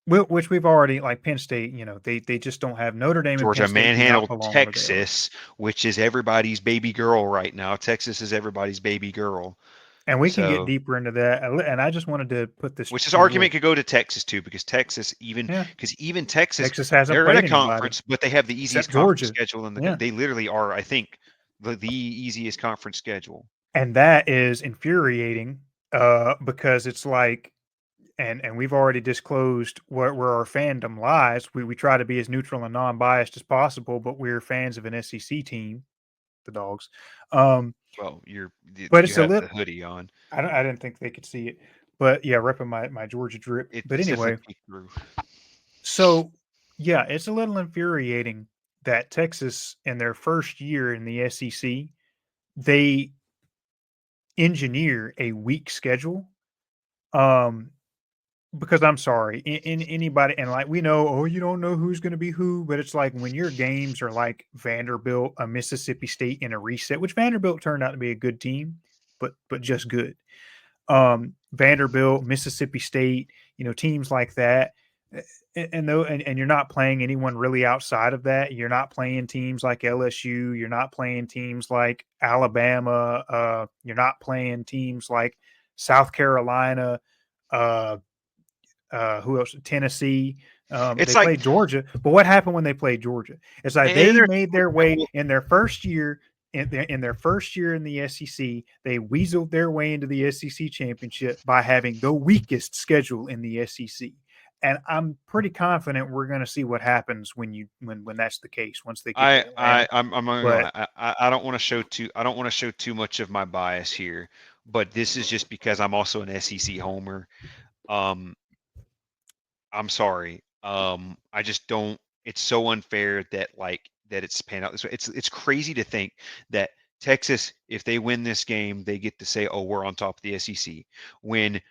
Speaker 2: which we've already like Penn State. They just don't have Notre Dame and Penn
Speaker 1: Georgia
Speaker 2: State do not
Speaker 1: manhandled
Speaker 2: belong where they are.
Speaker 1: Texas, which is everybody's baby girl right now. Texas is everybody's baby girl.
Speaker 2: And we can get
Speaker 1: So,
Speaker 2: deeper into that. And I just wanted to put this
Speaker 1: which is
Speaker 2: little
Speaker 1: argument could go to Texas too, because
Speaker 2: yeah.
Speaker 1: even Texas,
Speaker 2: Texas hasn't
Speaker 1: they're in a
Speaker 2: played anybody
Speaker 1: conference, but they have the
Speaker 2: except
Speaker 1: easiest conference
Speaker 2: Georgia.
Speaker 1: schedule in the.
Speaker 2: Yeah.
Speaker 1: They literally are, I think, the easiest conference schedule.
Speaker 2: And that is infuriating, because it's like and we've already disclosed where our fandom lies. We try to be as neutral and non-biased as possible, but we're fans of an SEC team, the Dogs. Um,
Speaker 1: Well,
Speaker 2: but
Speaker 1: you
Speaker 2: it's a
Speaker 1: have the
Speaker 2: little
Speaker 1: hoodie on.
Speaker 2: I didn't think they could see it. But yeah, repping my Georgia drip. But
Speaker 1: It's
Speaker 2: anyway,
Speaker 1: definitely peeked through.
Speaker 2: so yeah, it's a little infuriating that Texas in their first year in the SEC, they engineer a weak schedule. Um, Because I'm sorry, in anybody, and like we know, oh, you don't know who's going to be who, but it's like when your games are like Vanderbilt, a Mississippi State in a reset, which Vanderbilt turned out to be a good team, but just good. Vanderbilt, Mississippi State, teams like that. And you're not playing anyone really outside of that. You're not playing teams like LSU. You're not playing teams like Alabama. You're not playing teams like South Carolina. Uh, who else? Tennessee. They
Speaker 1: It's like,
Speaker 2: played Georgia, but what happened when they played Georgia? It's like
Speaker 1: and
Speaker 2: they
Speaker 1: there's
Speaker 2: made their way in their first year. In their first year in the SEC, they weaseled their way into the SEC championship by having the weakest schedule in the SEC. And I'm pretty confident we're going to see what happens when that's the case once they get to Atlanta.
Speaker 1: I'm not gonna
Speaker 2: But
Speaker 1: lie. I don't want to show too much of my bias here, but this is just because I'm also an SEC homer. Um, I'm sorry. I just don't. It's so unfair that that it's panned out this way. It's crazy to think that Texas, if they win this game, they get to say, "Oh, we're on top of the SEC." When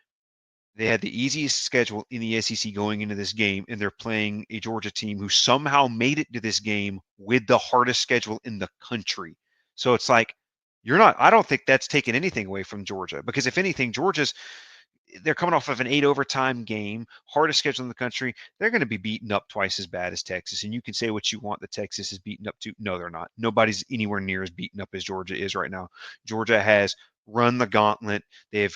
Speaker 1: they had the easiest schedule in the SEC going into this game, and they're playing a Georgia team who somehow made it to this game with the hardest schedule in the country. So it's like you're not. I don't think that's taken anything away from Georgia, because if anything, they're coming off of an 8 overtime game, hardest schedule in the country. They're going to be beaten up twice as bad as Texas. And you can say what you want that Texas is beaten up to. No, they're not. Nobody's anywhere near as beaten up as Georgia is right now. Georgia has run the gauntlet. Their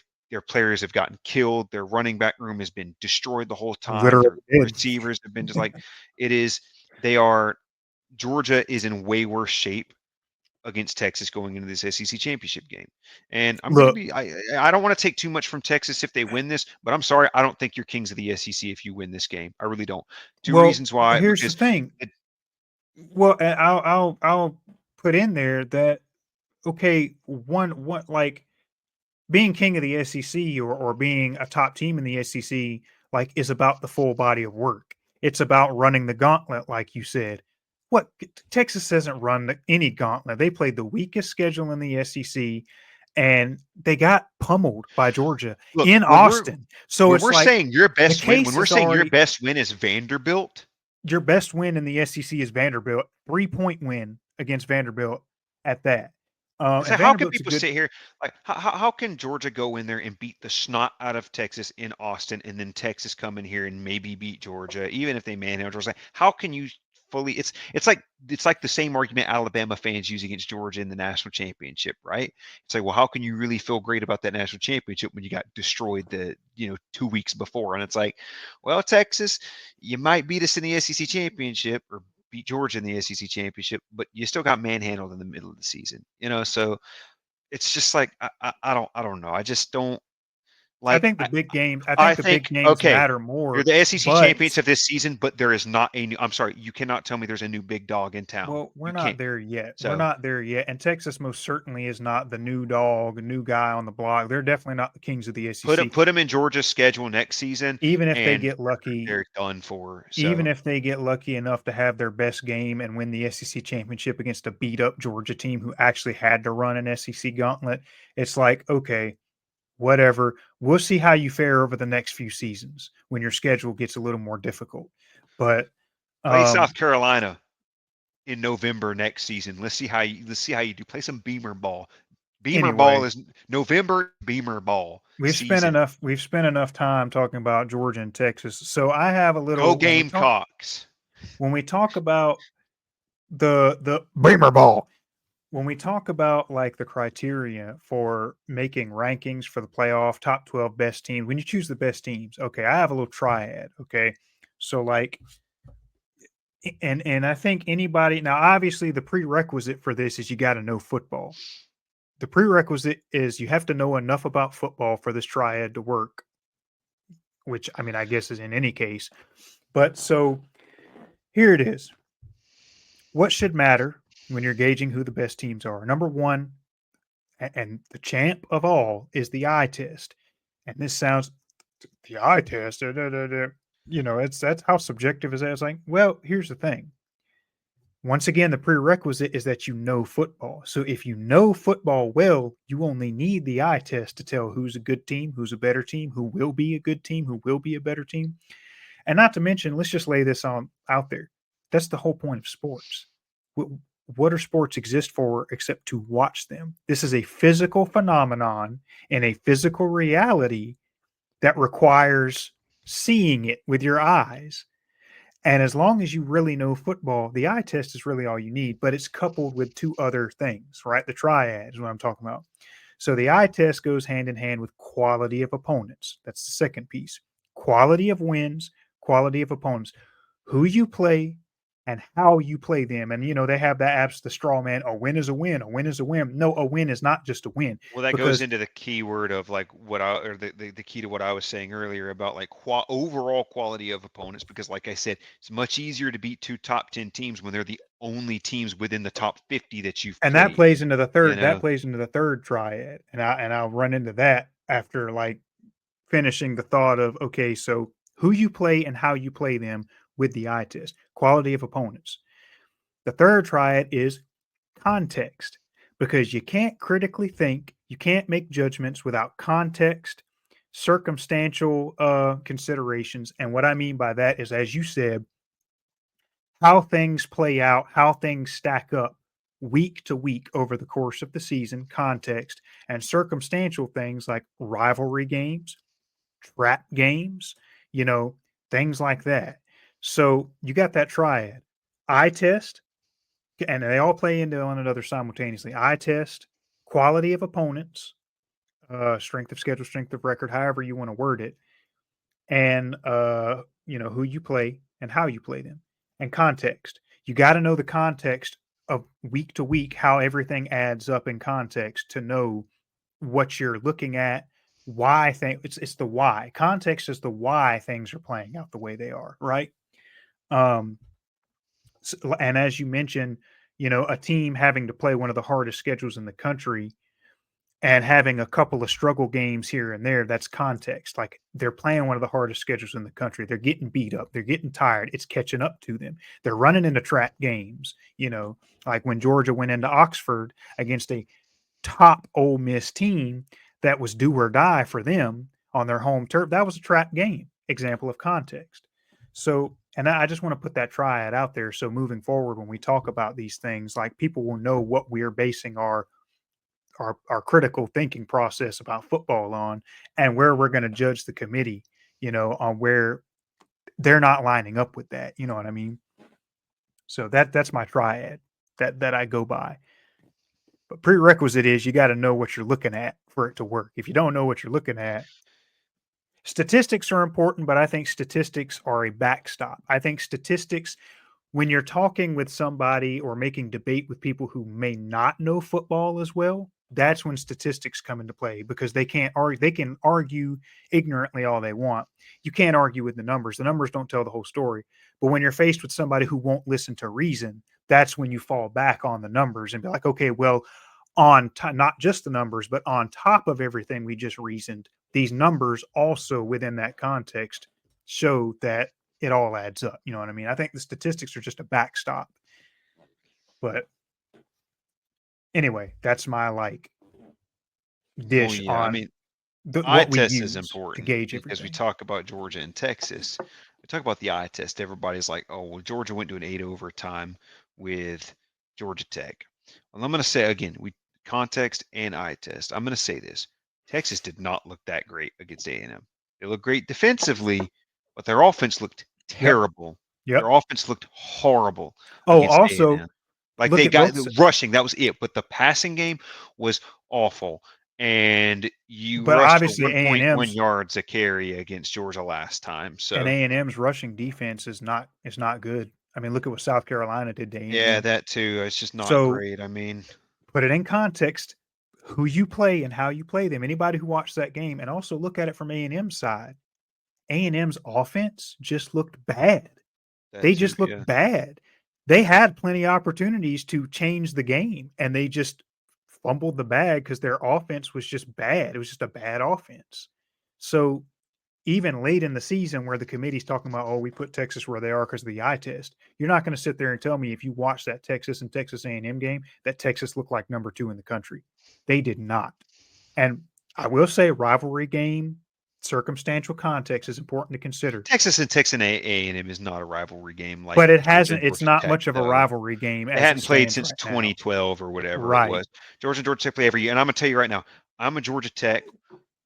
Speaker 1: players have gotten killed. Their running back room has been destroyed the whole time.
Speaker 2: literally
Speaker 1: Their
Speaker 2: did.
Speaker 1: receivers have been just like it is. They are Georgia is in way worse shape against Texas going into this SEC championship game. And I'm going to
Speaker 2: Look,
Speaker 1: be I don't want to take too much from Texas if they win this, but I'm sorry, I don't think you're kings of the SEC if you win this game. I really don't. Two
Speaker 2: well,
Speaker 1: reasons why:
Speaker 2: here's the
Speaker 1: because
Speaker 2: thing.
Speaker 1: it,
Speaker 2: Well, and I'll put in there that okay, one like being king of the SEC or being a top team in the SEC like is about the full body of work. It's about running the gauntlet, like you said. What Texas hasn't run any gauntlet. They played the weakest schedule in the SEC, and they got pummeled by Georgia
Speaker 1: look,
Speaker 2: in Austin. So
Speaker 1: when
Speaker 2: it's
Speaker 1: we're
Speaker 2: like
Speaker 1: saying your
Speaker 2: the
Speaker 1: best win, when
Speaker 2: case
Speaker 1: we're
Speaker 2: is
Speaker 1: saying your
Speaker 2: already
Speaker 1: best win is Vanderbilt,
Speaker 2: your best win in the SEC is Vanderbilt, 3-point win against Vanderbilt at that.
Speaker 1: it's
Speaker 2: And
Speaker 1: like, how can
Speaker 2: Vanderbilt's a
Speaker 1: people
Speaker 2: good.
Speaker 1: sit here like how can Georgia go in there and beat the snot out of Texas in Austin, and then Texas come in here and maybe beat Georgia, even if they manhandle Georgia? Like, how can you fully? It's like the same argument Alabama fans use against Georgia in the national championship, right? It's like, well, how can you really feel great about that national championship when you got destroyed 2 weeks before? And it's like, well, Texas, you might beat us in the SEC championship or beat Georgia in the SEC championship, but you still got manhandled in the middle of the season, So it's just like I don't know. I just don't
Speaker 2: I
Speaker 1: like.
Speaker 2: think the big games. I
Speaker 1: I
Speaker 2: think the big
Speaker 1: think
Speaker 2: games
Speaker 1: okay,
Speaker 2: matter
Speaker 1: you're
Speaker 2: more.
Speaker 1: the SEC
Speaker 2: But
Speaker 1: champions of this season, but there is not a new. I'm sorry, you cannot tell me there's a new big dog in town.
Speaker 2: well, we're
Speaker 1: You
Speaker 2: not
Speaker 1: can't.
Speaker 2: there yet. We're
Speaker 1: So
Speaker 2: not there yet. And Texas most certainly is not the new dog, a new guy on the block. They're definitely not the kings of the SEC.
Speaker 1: put them in Georgia's schedule next season,
Speaker 2: Even if they
Speaker 1: and
Speaker 2: get lucky,
Speaker 1: they're done for.
Speaker 2: even
Speaker 1: So
Speaker 2: if they get lucky enough to have their best game and win the SEC championship against a beat up Georgia team who actually had to run an SEC gauntlet, it's like, okay, whatever. We'll see how you fare over the next few seasons when your schedule gets a little more difficult. But
Speaker 1: play South
Speaker 2: um,
Speaker 1: Carolina in November next season. Let's see how you do. Play some Beamer ball. Beamer ball
Speaker 2: anyway,
Speaker 1: is November Beamer ball
Speaker 2: we've spent
Speaker 1: season.
Speaker 2: enough we've spent enough time talking about Georgia and Texas. So I have a
Speaker 1: Go
Speaker 2: little
Speaker 1: Gamecocks.
Speaker 2: when we talk about the Beamer ball. When we talk about like the criteria for making rankings for the playoff top 12 best teams, when you choose the best teams, okay, I have a little triad, okay? So like and I think anybody now obviously the prerequisite for this is you got to know football. The prerequisite is you have to know enough about football for this triad to work, which I mean I guess is in any case. But so here it is. What should matter when you're gauging who the best teams are? Number 1, and the champ of all is the eye test. And this sounds the eye test. It's that's how subjective is that? It's like, well, here's the thing. Once again, the prerequisite is that you know football. So if you know football well, you only need the eye test to tell who's a good team, who's a better team, who will be a good team, who will be a better team. And not to mention, let's just lay this on out there. That's the whole point of sports. What do sports exist for except to watch them? This is a physical phenomenon and a physical reality that requires seeing it with your eyes. And as long as you really know football, the eye test is really all you need, but it's coupled with two other things, right? The triad is what I'm talking about. So the eye test goes hand in hand with quality of opponents. That's the second piece. Quality of wins, quality of opponents, who you play and how you play them. And they have that apps, the straw man, a win is a win, a win is a win. No, a win is not just a win
Speaker 1: Well, that goes
Speaker 2: because
Speaker 1: into the key word of like what I or the key to what I was saying earlier about like overall quality of opponents. Because, like I said, it's much easier to beat two top 10 teams when they're the only teams within the top 50 that you've
Speaker 2: and that
Speaker 1: played.
Speaker 2: plays into the
Speaker 1: You
Speaker 2: third that
Speaker 1: know,
Speaker 2: plays into the third triad. And I'll run into that after like finishing the thought of okay, so who you play and how you play them with the eye test, quality of opponents. The third triad is context because you can't critically think, you can't make judgments without context, circumstantial considerations. And what I mean by that is, as you said, how things play out, how things stack up week to week over the course of the season, context, and circumstantial things like rivalry games, trap games, you know, things like that. So you got that triad. Eye test, and they all play into one another simultaneously. Eye test, quality of opponents, strength of schedule, strength of record, however you want to word it, and who you play and how you play them, and context. You got to know the context of week to week, how everything adds up in context to know what you're looking at, why things. It's the why. Context is the why things are playing out the way they are, right? Um, and as you mentioned, a team having to play one of the hardest schedules in the country and having a couple of struggle games here and there, that's context. Like they're playing one of the hardest schedules in the country. They're getting beat up. They're getting tired. It's catching up to them. They're running into trap games, like when Georgia went into Oxford against a top Ole Miss team that was do or die for them on their home turf. That was a trap game, example of context. So, and I just want to put that triad out there. So moving forward, when we talk about these things, like people will know what we're basing our critical thinking process about football on, and where we're going to judge the committee, on where they're not lining up with that. You know what I mean? So that's my triad that I go by. But prerequisite is you got to know what you're looking at for it to work. If you don't know what you're looking at, statistics are important, but I think statistics are a backstop. I think statistics, when you're talking with somebody or making debate with people who may not know football as well, that's when statistics come into play because they can't argue. They can argue ignorantly all they want. You can't argue with the numbers. The numbers don't tell the whole story. But when you're faced with somebody who won't listen to reason, that's when you fall back on the numbers and be like, okay, well, not just the numbers, but on top of everything we just reasoned, these numbers also within that context show that it all adds up. You know what I mean? I think the statistics are just a backstop. But anyway, that's my like
Speaker 1: well,
Speaker 2: dish
Speaker 1: yeah. I
Speaker 2: on
Speaker 1: mean, eye
Speaker 2: what we
Speaker 1: test is
Speaker 2: use to
Speaker 1: important
Speaker 2: gauge
Speaker 1: because we
Speaker 2: everything.
Speaker 1: talk about Georgia and Texas. We talk about the eye test. Everybody's like, oh, well, Georgia went to an 8 overtime with Georgia Tech. Well, I'm going to say again, we context and eye test. I'm going to say this. Texas did not look that great against A&M. They looked great defensively, but their offense looked
Speaker 2: Yep.
Speaker 1: terrible. Their
Speaker 2: Yep.
Speaker 1: offense looked horrible
Speaker 2: Oh,
Speaker 1: against
Speaker 2: also
Speaker 1: A&M. Like
Speaker 2: look
Speaker 1: they
Speaker 2: at
Speaker 1: got
Speaker 2: both.
Speaker 1: the rushing, that was it, but the passing game was awful, and you
Speaker 2: But
Speaker 1: rushed for
Speaker 2: obviously, A and
Speaker 1: 1.1
Speaker 2: M's
Speaker 1: yards a carry against Georgia last time.
Speaker 2: and
Speaker 1: So,
Speaker 2: A&M's rushing defense is not good. I mean, look at what South Carolina did to
Speaker 1: yeah,
Speaker 2: A&M.
Speaker 1: that too. It's just not
Speaker 2: So
Speaker 1: great. I mean,
Speaker 2: put it in context, who you play and how you play them. Anybody who watched that game, and also look at it from A&M's side. A&M's offense just looked bad.
Speaker 1: that
Speaker 2: They
Speaker 1: too.
Speaker 2: just looked
Speaker 1: Yeah.
Speaker 2: bad. They had plenty of opportunities to change the game, and they just fumbled the bag because their offense was just bad. It was just a bad offense. So even late in the season where the committee's talking about, oh, we put Texas where they are because of the eye test, you're not going to sit there and tell me if you watch that Texas and Texas A&M game that Texas looked like number 2 in the country. They did not. And I will say rivalry game, circumstantial context is important to consider.
Speaker 1: Texas and Texas A&M is not a rivalry game like
Speaker 2: But it
Speaker 1: Georgia and
Speaker 2: hasn't it's
Speaker 1: Georgia
Speaker 2: not
Speaker 1: Tech,
Speaker 2: much of a
Speaker 1: though.
Speaker 2: rivalry game
Speaker 1: They
Speaker 2: as it
Speaker 1: hadn't played
Speaker 2: stands
Speaker 1: since
Speaker 2: right now.
Speaker 1: 2012 or whatever it
Speaker 2: Right.
Speaker 1: was. Georgia and Georgia Tech play every year, and I'm gonna tell you right now, I'm a Georgia Tech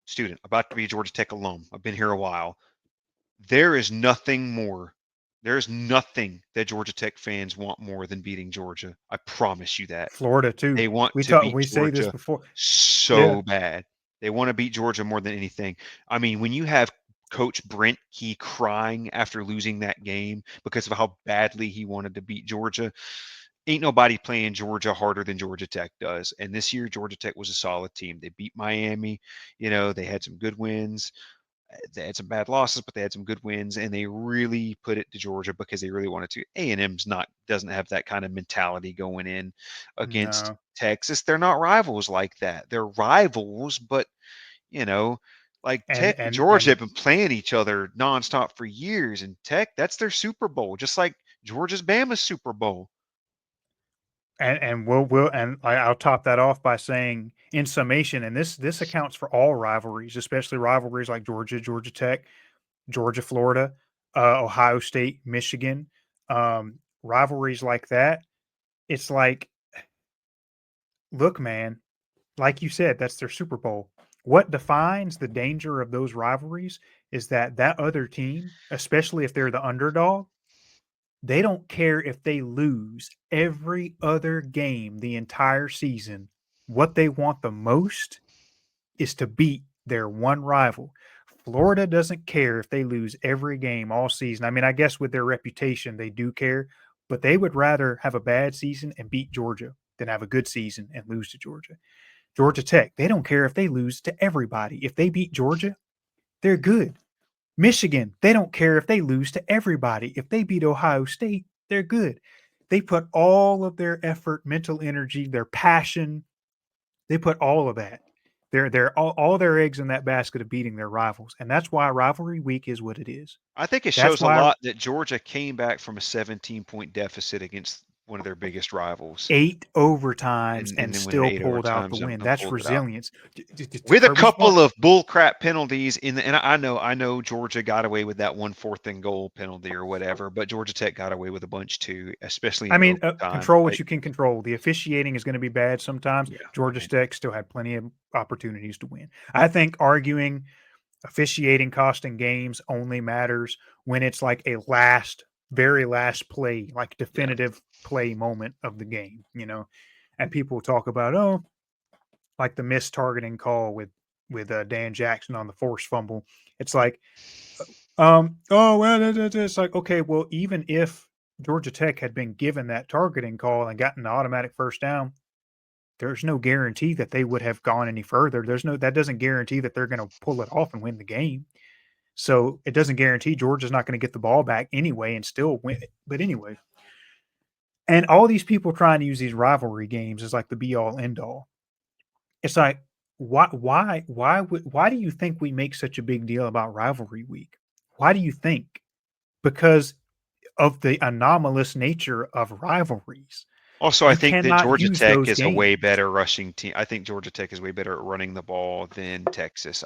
Speaker 1: student, about to be a Georgia Tech alum. I've been here a while. There is nothing more. There's nothing that Georgia Tech fans want more than beating Georgia. I promise you that.
Speaker 2: Florida too.
Speaker 1: They want
Speaker 2: We
Speaker 1: to
Speaker 2: talk.
Speaker 1: beat
Speaker 2: We say this
Speaker 1: Georgia
Speaker 2: before. Yeah,
Speaker 1: so bad. They want to beat Georgia more than anything. I mean, when you have Coach Brent Key crying after losing that game because of how badly he wanted to beat Georgia, ain't nobody playing Georgia harder than Georgia Tech does. And this year, Georgia Tech was a solid team. They beat Miami. They had some good wins. They had some bad losses, but they had some good wins, and they really put it to Georgia because they really wanted to. A&M's not doesn't have that kind of mentality going in against
Speaker 2: no,
Speaker 1: Texas. They're not rivals like that. They're rivals, but you know, like
Speaker 2: and
Speaker 1: Tech and
Speaker 2: and
Speaker 1: Georgia
Speaker 2: and
Speaker 1: have been playing each other nonstop for years, and Tech, that's their Super Bowl, just like Georgia's Bama's Super Bowl.
Speaker 2: and we'll and I'll top that off by saying, in summation, and this accounts for all rivalries, especially rivalries like Georgia, Georgia Tech, Georgia, Florida, Ohio State, Michigan, rivalries like that. It's like, look, man, like you said, that's their Super Bowl. What defines the danger of those rivalries is that that other team, especially if they're the underdog, they don't care if they lose every other game the entire season. What they want the most is to beat their one rival. Florida doesn't care if they lose every game all season. I mean, I guess with their reputation, they do care, but they would rather have a bad season and beat Georgia than have a good season and lose to Georgia. Georgia Tech, they don't care if they lose to everybody. If they beat Georgia, they're good. Michigan, they don't care if they lose to everybody. If they beat Ohio State, they're good. They put all of their effort, mental energy, their passion, they put all of that. They're all their eggs in that basket of beating their rivals. And that's why rivalry week is what it is.
Speaker 1: I think it
Speaker 2: That's
Speaker 1: shows a
Speaker 2: why
Speaker 1: lot that Georgia came back from a 17-point deficit against one of their biggest rivals,
Speaker 2: 8 overtimes
Speaker 1: and
Speaker 2: and
Speaker 1: then went in
Speaker 2: still
Speaker 1: eight
Speaker 2: pulled out the
Speaker 1: overtimes
Speaker 2: win.
Speaker 1: and
Speaker 2: That's
Speaker 1: pulled it out.
Speaker 2: resilience.
Speaker 1: With a
Speaker 2: Kirby Smart.
Speaker 1: couple of bull crap penalties and I know Georgia got away with that one fourth and goal penalty or whatever, but Georgia Tech got away with a bunch too, especially
Speaker 2: I
Speaker 1: in
Speaker 2: mean,
Speaker 1: overtime.
Speaker 2: control what
Speaker 1: Like,
Speaker 2: you can control. The officiating is going to be bad sometimes.
Speaker 1: yeah,
Speaker 2: Georgia
Speaker 1: and
Speaker 2: Tech still had plenty of opportunities to win. I think arguing officiating costing games only matters when it's like a very last play, like
Speaker 1: yeah.
Speaker 2: definitive play moment of the game. And people talk about, oh, like the missed targeting call with Dan Jackson on the forced fumble. It's like, oh well, it's like, okay, well, even if Georgia Tech had been given that targeting call and gotten the automatic first down, there's no guarantee that they would have gone any further. That doesn't guarantee that they're going to pull it off and win the game. So it doesn't guarantee Georgia's not going to get the ball back anyway and still win it. But anyway, and all these people trying to use these rivalry games is like the be all end all. It's like, why do you think we make such a big deal about rivalry week? Why do you think? Because of the anomalous nature of rivalries.
Speaker 1: Also, I
Speaker 2: You
Speaker 1: think that
Speaker 2: cannot
Speaker 1: Georgia
Speaker 2: use
Speaker 1: Tech
Speaker 2: those
Speaker 1: is a way
Speaker 2: games.
Speaker 1: better rushing team. I think Georgia Tech is way better at running the ball than Texas.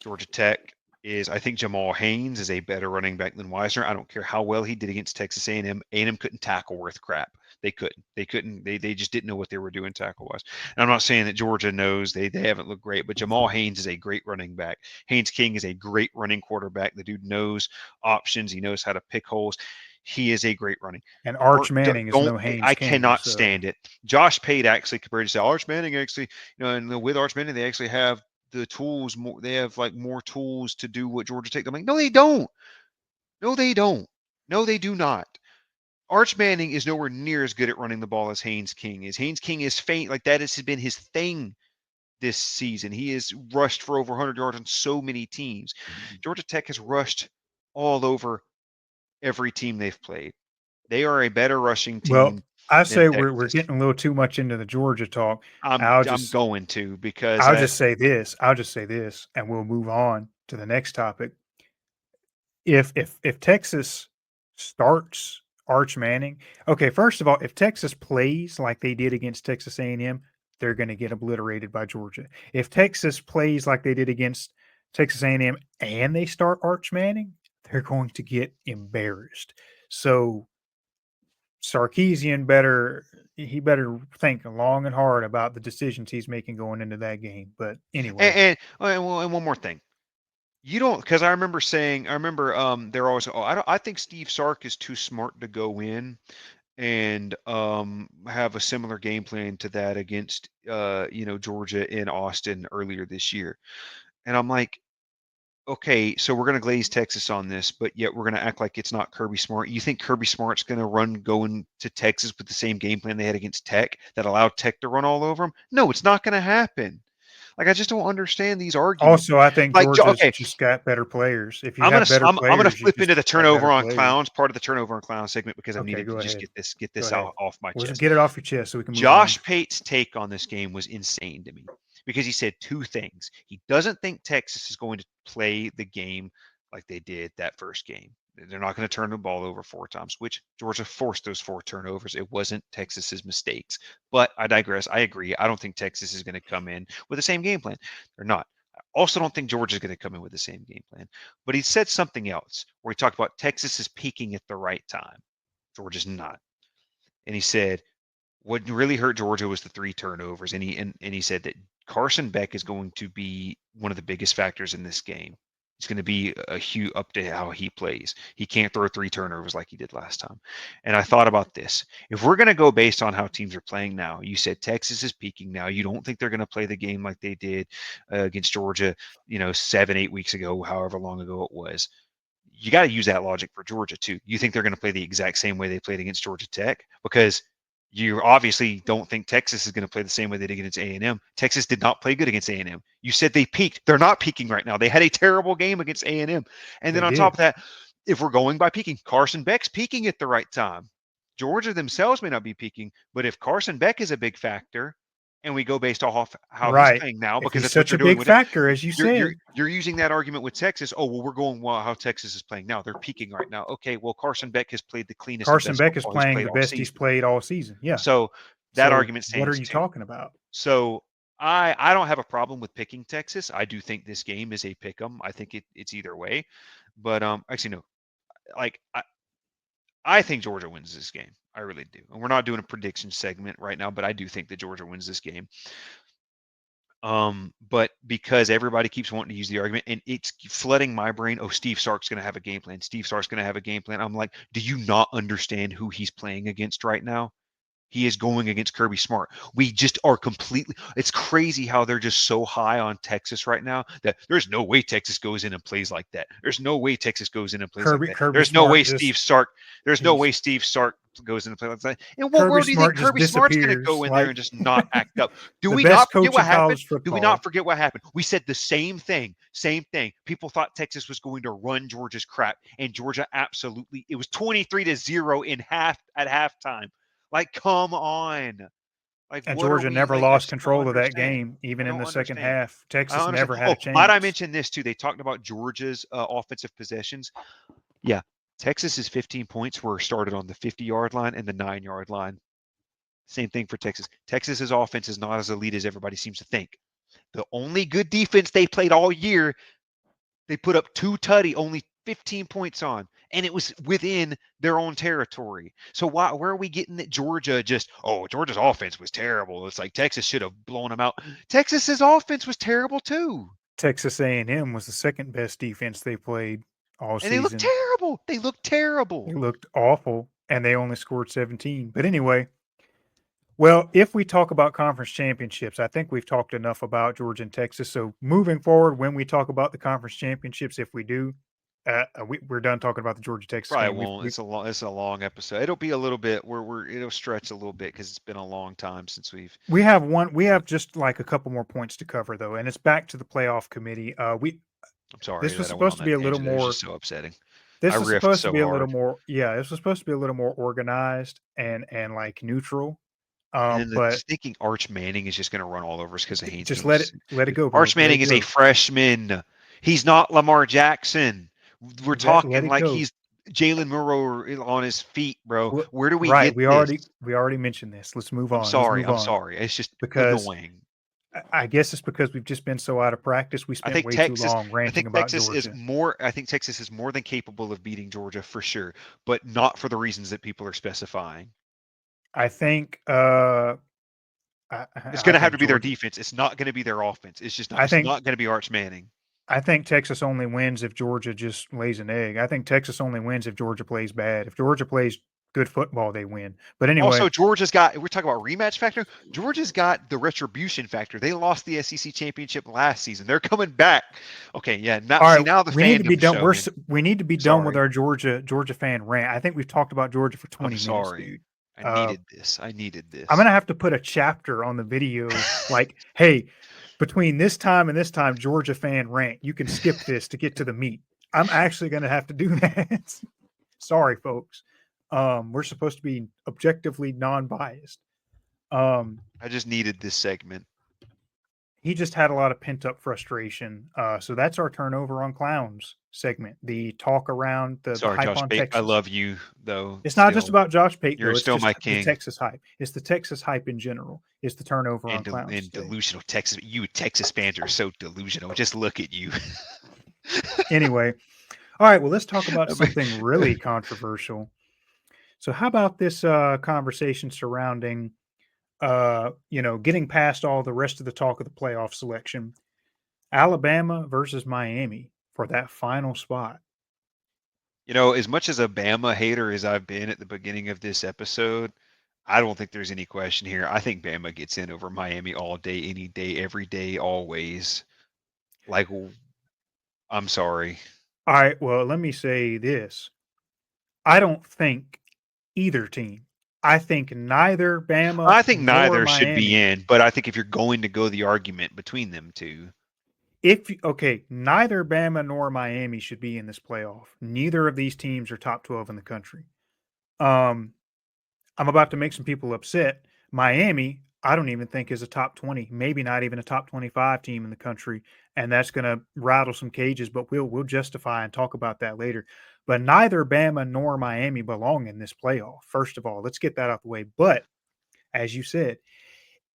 Speaker 1: Georgia Tech I think Jamal Haynes is a better running back than Wisner. I don't care how well he did against Texas A&M. A&M couldn't tackle worth crap. They couldn't. They couldn't. They just didn't know what they were doing tackle wise. And I'm not saying that Georgia knows they haven't looked great, but Jamal Haynes is a great running back. Haynes King is a great running quarterback. The dude knows options. He knows how to pick holes. He is a great running.
Speaker 2: And Arch
Speaker 1: Art,
Speaker 2: Manning is
Speaker 1: don't
Speaker 2: no Haynes
Speaker 1: I
Speaker 2: King.
Speaker 1: cannot
Speaker 2: So
Speaker 1: stand it. Josh Pate actually compared to say Arch Manning actually, and with Arch Manning they actually have the tools more. They have like more tools to do what Georgia Tech. I'm like, no, they don't. No, they don't. No, they do not. Arch Manning is nowhere near as good at running the ball as Haynes King is. Haynes King is faint. Like that has been his thing this season. He has rushed for over 100 yards on so many teams. Georgia Tech has rushed all over every team they've played. They are a better rushing
Speaker 2: well,
Speaker 1: team
Speaker 2: I
Speaker 1: than
Speaker 2: say we're
Speaker 1: Texas.
Speaker 2: getting a little too much into the Georgia talk.
Speaker 1: I'm
Speaker 2: I'll
Speaker 1: I'm
Speaker 2: just
Speaker 1: going to because
Speaker 2: I'll just say this. I'll just say this, and we'll move on to the next topic. If Texas starts Arch Manning, okay, first of all, if Texas plays like they did against Texas A&M, they're going to get obliterated by Georgia. If Texas plays like they did against Texas A&M and they start Arch Manning, they're going to get embarrassed. So Sarkeesian better think long and hard about the decisions he's making going into that game. But anyway,
Speaker 1: and one more thing. You don't, because I remember saying, they're always, oh, I think Steve Sark is too smart to go in and have a similar game plan to that against Georgia in Austin earlier this year. And I'm like, okay, so we're going to glaze Texas on this, but yet we're going to act like it's not Kirby Smart. You think Kirby Smart's going to go into Texas with the same game plan they had against Tech that allowed Tech to run all over them? No, it's not going to happen. Like, I just don't understand these arguments.
Speaker 2: Also, I think
Speaker 1: Like,
Speaker 2: Georgia's
Speaker 1: okay,
Speaker 2: just got better players. If you have better
Speaker 1: I'm gonna
Speaker 2: players, you
Speaker 1: flip
Speaker 2: just
Speaker 1: into the
Speaker 2: have better
Speaker 1: turnover on
Speaker 2: players.
Speaker 1: clowns, part of the turnover on clowns segment, because I
Speaker 2: Okay,
Speaker 1: needed to
Speaker 2: go
Speaker 1: just
Speaker 2: ahead.
Speaker 1: get
Speaker 2: Go
Speaker 1: this
Speaker 2: ahead.
Speaker 1: out off my
Speaker 2: Well,
Speaker 1: chest.
Speaker 2: get it off your chest so we can move on.
Speaker 1: Josh Pate's take on this game was insane to me because he said two things. He doesn't think Texas is going to play the game like they did that first game. They're not going to turn the ball over 4 times, which Georgia forced those 4 turnovers. It wasn't Texas's mistakes. But I digress. I agree. I don't think Texas is going to come in with the same game plan. They're not. I also don't think Georgia's going to come in with the same game plan. But he said something else where he talked about Texas is peaking at the right time. Georgia's not. And he said what really hurt Georgia was the 3 turnovers, and he said that Carson Beck is going to be one of the biggest factors in this game. It's going to be a huge up to how he plays. He can't throw 3 turnovers like he did last time. And I thought about this. If we're going to go based on how teams are playing now, you said Texas is peaking now. You don't think they're going to play the game like they did against Georgia, 7, 8 weeks ago, however long ago it was. You got to use that logic for Georgia too. You think they're going to play the exact same way they played against Georgia Tech? Because you obviously don't think Texas is going to play the same way they did against A&M. Texas did not play good against A&M. You said they peaked. They're not peaking right now. They had a terrible game against A&M. And then
Speaker 2: They
Speaker 1: on top
Speaker 2: did.
Speaker 1: of that, if we're going by peaking, Carson Beck's peaking at the right time. Georgia themselves may not be peaking, but if Carson Beck is a big factor, and we go based off how he's
Speaker 2: Right.
Speaker 1: playing now,
Speaker 2: If
Speaker 1: because
Speaker 2: he's
Speaker 1: that's what
Speaker 2: such
Speaker 1: they're
Speaker 2: a
Speaker 1: doing
Speaker 2: big
Speaker 1: with it.
Speaker 2: factor, as you said,
Speaker 1: You're using that argument with Texas. Oh well, we're going how Texas is playing now. They're peaking right now. Okay, well Carson Beck has played the cleanest and
Speaker 2: Carson
Speaker 1: best
Speaker 2: Beck is
Speaker 1: football he's
Speaker 2: playing
Speaker 1: played
Speaker 2: the
Speaker 1: all
Speaker 2: best he's
Speaker 1: season.
Speaker 2: played all season. Yeah.
Speaker 1: So that
Speaker 2: So
Speaker 1: argument
Speaker 2: what are
Speaker 1: stands
Speaker 2: you
Speaker 1: too.
Speaker 2: talking about?
Speaker 1: So I don't have a problem with picking Texas. I do think this game is a pick 'em. I think it's either way. But actually no. Like I think Georgia wins this game. I really do. And we're not doing a prediction segment right now, but I do think that Georgia wins this game. But because everybody keeps wanting to use the argument and it's flooding my brain, oh, Steve Sark's going to have a game plan. Steve Sark's going to have a game plan. I'm like, do you not understand who he's playing against right now? He is going against Kirby Smart. We just are completely. It's crazy how they're just so high on Texas right now that there's no way Texas goes in and plays like that. There's no way Texas goes in and plays like that.
Speaker 2: Kirby
Speaker 1: There's no way
Speaker 2: Smart just
Speaker 1: Steve Sark. There's no
Speaker 2: he's
Speaker 1: way Steve Sark goes in and plays like that. In what
Speaker 2: Kirby
Speaker 1: world do you think
Speaker 2: Smart just
Speaker 1: Kirby Smart's going to
Speaker 2: disappears
Speaker 1: go in there
Speaker 2: like
Speaker 1: and just not act up? Do
Speaker 2: the
Speaker 1: we not
Speaker 2: best
Speaker 1: forget
Speaker 2: coach
Speaker 1: what
Speaker 2: in
Speaker 1: happened?
Speaker 2: college
Speaker 1: Do we not
Speaker 2: football.
Speaker 1: forget what happened? We said the same thing. Same thing. People thought Texas was going to run Georgia's crap, and Georgia absolutely. It was 23-0 in at halftime. Like, come on. Like,
Speaker 2: And
Speaker 1: what are
Speaker 2: Georgia
Speaker 1: we
Speaker 2: never
Speaker 1: like? I
Speaker 2: lost
Speaker 1: just don't
Speaker 2: control of that
Speaker 1: understand.
Speaker 2: game,
Speaker 1: I
Speaker 2: even in
Speaker 1: don't
Speaker 2: the second
Speaker 1: understand.
Speaker 2: half.
Speaker 1: I don't
Speaker 2: Texas
Speaker 1: understand.
Speaker 2: never had a
Speaker 1: Oh, might I
Speaker 2: chance.
Speaker 1: mention this too? They talked about Georgia's offensive possessions. Yeah, Texas's 15 points were started on the 50-yard line and the 9-yard line. Same thing for Texas. Texas's offense is not as elite as everybody seems to think. The only good defense they played all year, they put up 2 tutty, only 15 points on, and it was within their own territory. So where are we getting that Georgia Georgia's offense was terrible? It's like Texas should have blown them out. Texas's offense was terrible too,
Speaker 2: Texas A&M was the second best defense they played all
Speaker 1: and they looked
Speaker 2: season.
Speaker 1: terrible. They looked
Speaker 2: They
Speaker 1: terrible.
Speaker 2: looked awful, and they only scored 17. But anyway, well, if we talk about conference championships, I think we've talked enough about Georgia and Texas. So moving forward, when we talk about the conference championships, if we do, we're done talking about the Georgia Texas
Speaker 1: Probably
Speaker 2: game.
Speaker 1: won't. It's a long episode. It'll be a little bit. It'll stretch a little bit because it's been a long time since we've.
Speaker 2: We have one. We have just like a couple more points to cover though, and it's back to the playoff committee.
Speaker 1: I'm sorry
Speaker 2: This was
Speaker 1: that I went
Speaker 2: supposed
Speaker 1: on
Speaker 2: to be
Speaker 1: that
Speaker 2: a little
Speaker 1: tangent. It was
Speaker 2: more.
Speaker 1: just so upsetting. I
Speaker 2: This was
Speaker 1: riffed
Speaker 2: supposed to
Speaker 1: so
Speaker 2: be a little
Speaker 1: hard.
Speaker 2: more. Yeah, this was supposed to be a little more organized and like neutral.
Speaker 1: And then
Speaker 2: But
Speaker 1: just thinking Arch Manning is just going to run all over us because of
Speaker 2: just
Speaker 1: Haynesville.
Speaker 2: let it go, bro.
Speaker 1: Arch
Speaker 2: Let
Speaker 1: Manning
Speaker 2: it
Speaker 1: is a
Speaker 2: go.
Speaker 1: freshman. He's not Lamar Jackson. We're
Speaker 2: Let
Speaker 1: talking
Speaker 2: it
Speaker 1: like
Speaker 2: go.
Speaker 1: he's Jalen Murrow on his feet, bro. Where do we
Speaker 2: Right.
Speaker 1: get this?
Speaker 2: We already mentioned this. Let's move
Speaker 1: I'm
Speaker 2: on. Let's
Speaker 1: sorry.
Speaker 2: move
Speaker 1: I'm
Speaker 2: on
Speaker 1: sorry. It's just
Speaker 2: because
Speaker 1: annoying.
Speaker 2: I guess it's because we've just been so out of practice. We
Speaker 1: I
Speaker 2: spent
Speaker 1: think
Speaker 2: way too
Speaker 1: Texas.
Speaker 2: long
Speaker 1: I
Speaker 2: ranting
Speaker 1: think
Speaker 2: about
Speaker 1: Texas is
Speaker 2: Georgia.
Speaker 1: more. I think Texas is more than capable of beating Georgia for sure, but not for the reasons that people are specifying.
Speaker 2: I think.
Speaker 1: It's going
Speaker 2: I
Speaker 1: to have
Speaker 2: think
Speaker 1: to be their
Speaker 2: Georgia.
Speaker 1: defense. It's not going to be their offense. It's just not.
Speaker 2: I
Speaker 1: It's
Speaker 2: think
Speaker 1: not going to be Arch Manning.
Speaker 2: I think Texas only wins if Georgia just lays an egg. I think Texas only wins if Georgia plays bad. If Georgia plays good football, they win. But anyway,
Speaker 1: Also, Georgia's got, we're talking about rematch factor. Georgia's got the retribution factor. They lost the SEC championship last season. They're coming back. Okay, yeah. Now,
Speaker 2: all
Speaker 1: see,
Speaker 2: right,
Speaker 1: now the
Speaker 2: we need to be
Speaker 1: fandom's
Speaker 2: done.
Speaker 1: showing.
Speaker 2: We need to be done with
Speaker 1: Sorry.
Speaker 2: our Georgia fan rant. I think we've talked about Georgia for
Speaker 1: I'm
Speaker 2: 20 minutes,
Speaker 1: sorry.
Speaker 2: dude.
Speaker 1: I
Speaker 2: Uh,
Speaker 1: needed this. I needed
Speaker 2: I'm
Speaker 1: this.
Speaker 2: gonna have to put a chapter on the video, like, hey, between this time and this time, Georgia fan rant. You can skip this to get to the meat. I'm actually gonna have to do that. Sorry, folks. We're supposed to be objectively non-biased.
Speaker 1: I just needed this segment.
Speaker 2: He just had a lot of pent-up frustration. So that's our turnover on clowns segment. The talk around the
Speaker 1: Sorry,
Speaker 2: hype
Speaker 1: Josh
Speaker 2: on
Speaker 1: Pate. I
Speaker 2: Texas.
Speaker 1: love you though.
Speaker 2: It's not just
Speaker 1: Still,
Speaker 2: about Josh Pate
Speaker 1: you're
Speaker 2: though. It's
Speaker 1: still
Speaker 2: just
Speaker 1: my
Speaker 2: the
Speaker 1: king.
Speaker 2: Texas hype. It's the Texas hype in general. It's the turnover on clowns
Speaker 1: And
Speaker 2: today.
Speaker 1: delusional Texas. You Texas fans are so delusional. Just look at you.
Speaker 2: Anyway, all right. Well, let's talk about
Speaker 1: I mean,
Speaker 2: something really controversial. So, how about this conversation surrounding, getting past all the rest of the talk of the playoff selection, Alabama versus Miami for that final spot?
Speaker 1: as much as a Bama hater as I've been at the beginning of this episode, I don't think there's any question here. I think Bama gets in over Miami all day, any day, every day, always. Like, I'm sorry.
Speaker 2: All right. Well, let me say this. I don't think either team. I think neither Bama
Speaker 1: I think
Speaker 2: nor
Speaker 1: neither should be
Speaker 2: Miami.
Speaker 1: in, but I think if you're going to go the argument between them two,
Speaker 2: Okay, neither Bama nor Miami should be in this playoff. Neither of these teams are top 12 in the country. Um, I'm about to make some people upset. Miami, I don't even think is a top 20, maybe not even a top 25 team in the country, and that's going to rattle some cages, but we'll justify and talk about that later. But neither Bama nor Miami belong in this playoff. First of all, let's get that out the way. But as you said,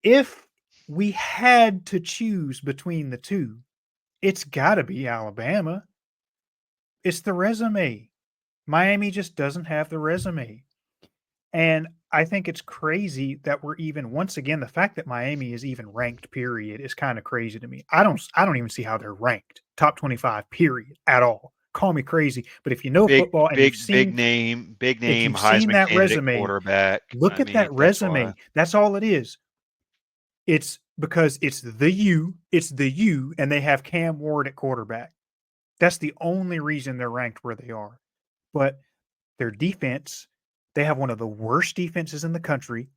Speaker 2: if we had to choose between the two, it's got to be Alabama. It's the resume. Miami just doesn't have the resume. And I think it's crazy that we're even once again the fact that Miami is even ranked period is kind of crazy to me. I don't even see how they're ranked top 25 period at all. Call me crazy, but if you know
Speaker 1: big,
Speaker 2: football and
Speaker 1: big, big
Speaker 2: if
Speaker 1: name,
Speaker 2: you've seen
Speaker 1: Heisman
Speaker 2: that
Speaker 1: candidate
Speaker 2: resume,
Speaker 1: quarterback.
Speaker 2: look
Speaker 1: I
Speaker 2: at that
Speaker 1: mean, that's why.
Speaker 2: resume. That's all it is. It's because it's the U, and they have Cam Ward at quarterback. That's the only reason they're ranked where they are. But their defense, they have one of the worst defenses in the country.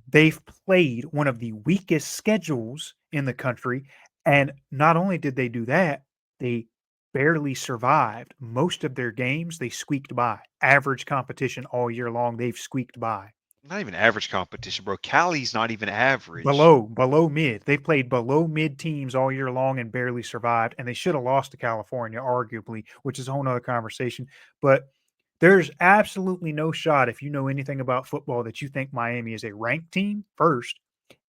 Speaker 2: They've played one of the weakest schedules in the country. And not only did they do that, they barely survived. Most of their games, they squeaked by. Average competition all year long, they've squeaked by.
Speaker 1: Not even average competition, bro. Cali's not even average.
Speaker 2: Below mid. They played below mid teams all year long and barely survived. And they should have lost to California, arguably, which is a whole nother conversation. But there's absolutely no shot, if you know anything about football, that you think Miami is a ranked team first,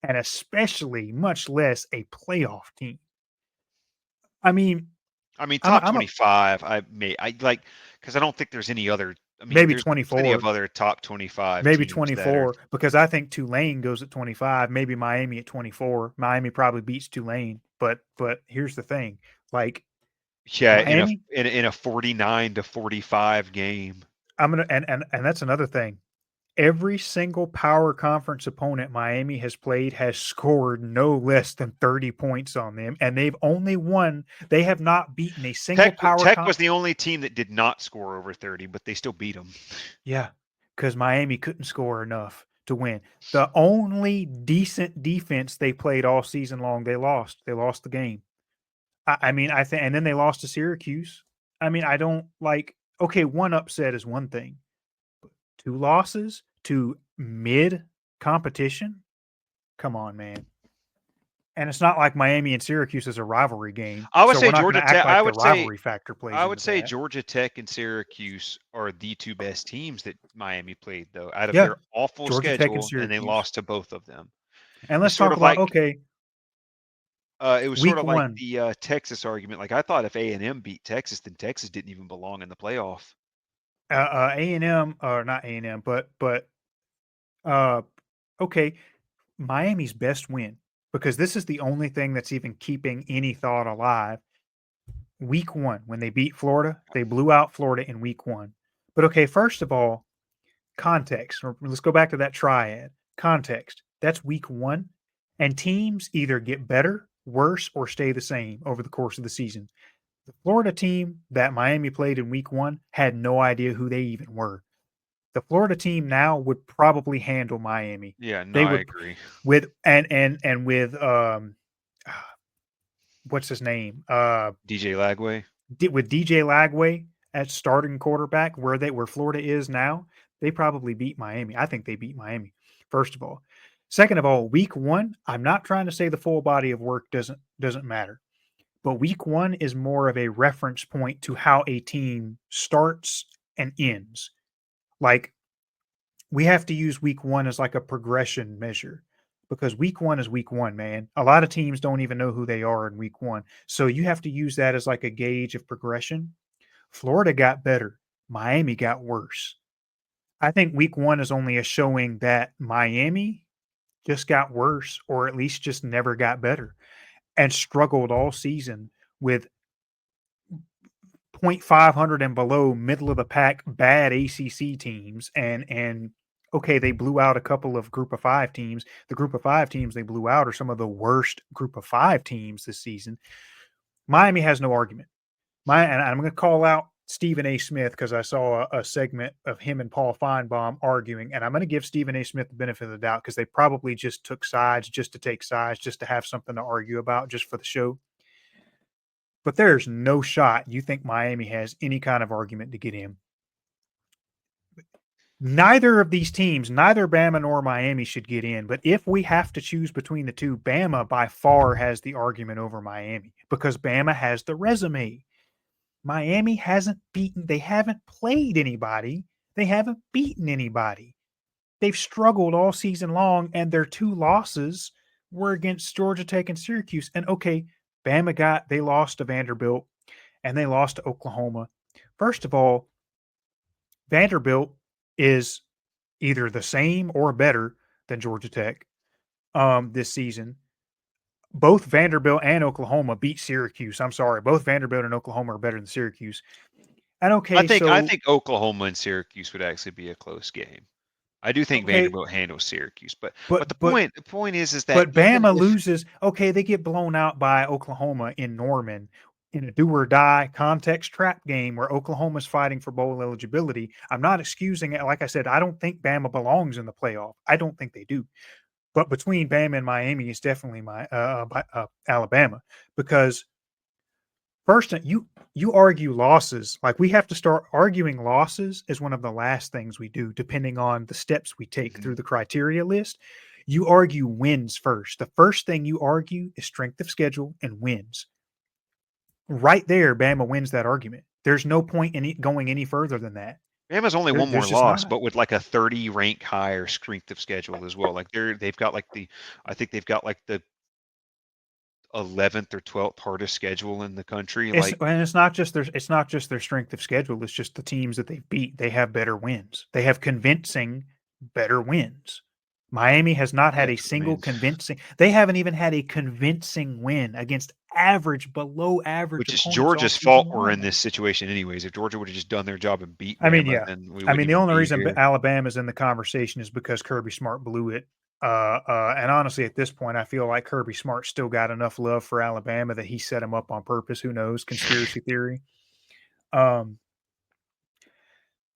Speaker 2: and especially much less a playoff team. I mean,
Speaker 1: I mean,
Speaker 2: I'm a,
Speaker 1: top
Speaker 2: I'm a
Speaker 1: 25. I like because I don't think there's any other. I mean,
Speaker 2: maybe
Speaker 1: there's plenty of
Speaker 2: 24,
Speaker 1: other top 25
Speaker 2: maybe
Speaker 1: teams that are.
Speaker 2: 24, because I think Tulane goes at 25, maybe Miami at 24. Miami probably beats Tulane, but here's the thing, like
Speaker 1: Yeah,
Speaker 2: Miami,
Speaker 1: in a 49-45 game.
Speaker 2: I'm gonna and that's another thing. Every single power conference opponent Miami has played has scored no less than 30 points on them, and they've only won. They have not beaten a single power
Speaker 1: Tech
Speaker 2: con.
Speaker 1: was the only team that did not score over 30, but they still beat them.
Speaker 2: Yeah, because Miami couldn't score enough to win. The only decent defense they played all season long, they lost. They lost the game. I mean, I think, and then they lost to Syracuse. I mean, I don't like. Okay, one upset is one thing. Two losses to mid competition. Come on, man. And it's not like Miami and Syracuse is a rivalry game,
Speaker 1: I would
Speaker 2: so we're
Speaker 1: say
Speaker 2: not going
Speaker 1: Georgia
Speaker 2: to act
Speaker 1: Tech.
Speaker 2: like the rivalry factor plays
Speaker 1: I would
Speaker 2: into
Speaker 1: say
Speaker 2: that.
Speaker 1: Georgia Tech and Syracuse are the two best teams that Miami played, though, out of
Speaker 2: Yeah,
Speaker 1: their awful
Speaker 2: Georgia Tech and
Speaker 1: schedule, and they
Speaker 2: Syracuse.
Speaker 1: lost to both of them.
Speaker 2: And
Speaker 1: It's
Speaker 2: let's
Speaker 1: sort
Speaker 2: talk
Speaker 1: of
Speaker 2: about
Speaker 1: like
Speaker 2: okay,
Speaker 1: it was sort
Speaker 2: week
Speaker 1: of like
Speaker 2: one.
Speaker 1: the Texas argument. Like I thought if A&M beat Texas, then Texas didn't even belong in the playoff.
Speaker 2: A&M or not A&M, but uh, okay, Miami's best win, because this is the only thing that's even keeping any thought alive. week 1, when they beat Florida, they blew out Florida in week 1. But okay, first of all, context. Let's go back to that triad. Context. That's week 1. And teams either get better, worse, or stay the same over the course of the season. The Florida team that Miami played in week 1 had no idea who they even were. The Florida team now would probably handle Miami.
Speaker 1: Yeah, no,
Speaker 2: They
Speaker 1: I
Speaker 2: would
Speaker 1: agree.
Speaker 2: with and with what's his name?
Speaker 1: DJ Lagway.
Speaker 2: With DJ Lagway at starting quarterback where Florida is now, they probably beat Miami. I think they beat Miami, first of all. Second of all, week 1, I'm not trying to say the full body of work doesn't matter. But week 1 is more of a reference point to how a team starts and ends. Like, we have to use week 1 as like a progression measure because week 1 is week 1, man. A lot of teams don't even know who they are in week 1. So you have to use that as like a gauge of progression. Florida got better. Miami got worse. I think week 1 is only a showing that Miami just got worse or at least just never got better and struggled all season with 0.500 and below middle of the pack bad ACC teams and okay, they blew out a couple of group of 5 teams. The group of 5 teams they blew out are some of the worst group of 5 teams this season. Miami has no argument. And I'm going to call out Stephen A. Smith because I saw a segment of him and Paul Feinbaum arguing, and I'm going to give Stephen A. Smith the benefit of the doubt because they probably just took sides just to take sides, just to have something to argue about just for the show. But there's no shot you think Miami has any kind of argument to get in. Neither of these teams, neither Bama nor Miami should get in. But if we have to choose between the two, Bama by far has the argument over Miami because Bama has the resume. Miami hasn't beaten, they haven't played anybody. They haven't beaten anybody. They've struggled all season long, and their 2 losses were against Georgia Tech and Syracuse. And okay, they lost to Vanderbilt and they lost to Oklahoma. First of all, Vanderbilt is either the same or better than Georgia Tech this season. Both Vanderbilt and Oklahoma beat Syracuse. I'm sorry, both Vanderbilt and Oklahoma are better than Syracuse. And okay,
Speaker 1: I think Oklahoma and Syracuse would actually be a close game. I do think Vanderbilt handles Syracuse, but the point is that
Speaker 2: but Bama loses. Okay, they get blown out by Oklahoma in Norman in a do or die context trap game where Oklahoma's fighting for bowl eligibility. I'm not excusing it. Like I said, I don't think Bama belongs in the playoff. I don't think they do. But between Bama and Miami is definitely Alabama because first you argue losses. Like we have to start arguing losses is one of the last things we do, depending on the steps we take through the criteria list. You argue wins first. The first thing you argue is strength of schedule and wins. Right there, Bama wins that argument. There's no point in going any further than that.
Speaker 1: Bama's only one more loss, but with like a 30 rank higher strength of schedule as well. Like they've got like I think they've got like the 11th or 12th hardest schedule in the country.
Speaker 2: And it's not just their strength of schedule. It's just the teams that they beat. They have better wins. They have convincing better wins. Miami has not had a single convincing. They haven't even had a convincing win against below average.
Speaker 1: Which is Georgia's fault we're in this situation anyways. If Georgia would have just done their job and beat Bama, then we wouldn't
Speaker 2: the only reason Alabama's in the conversation is because Kirby Smart blew it. And honestly, at this point, I feel like Kirby Smart still got enough love for Alabama that he set him up on purpose. Who knows? Conspiracy theory.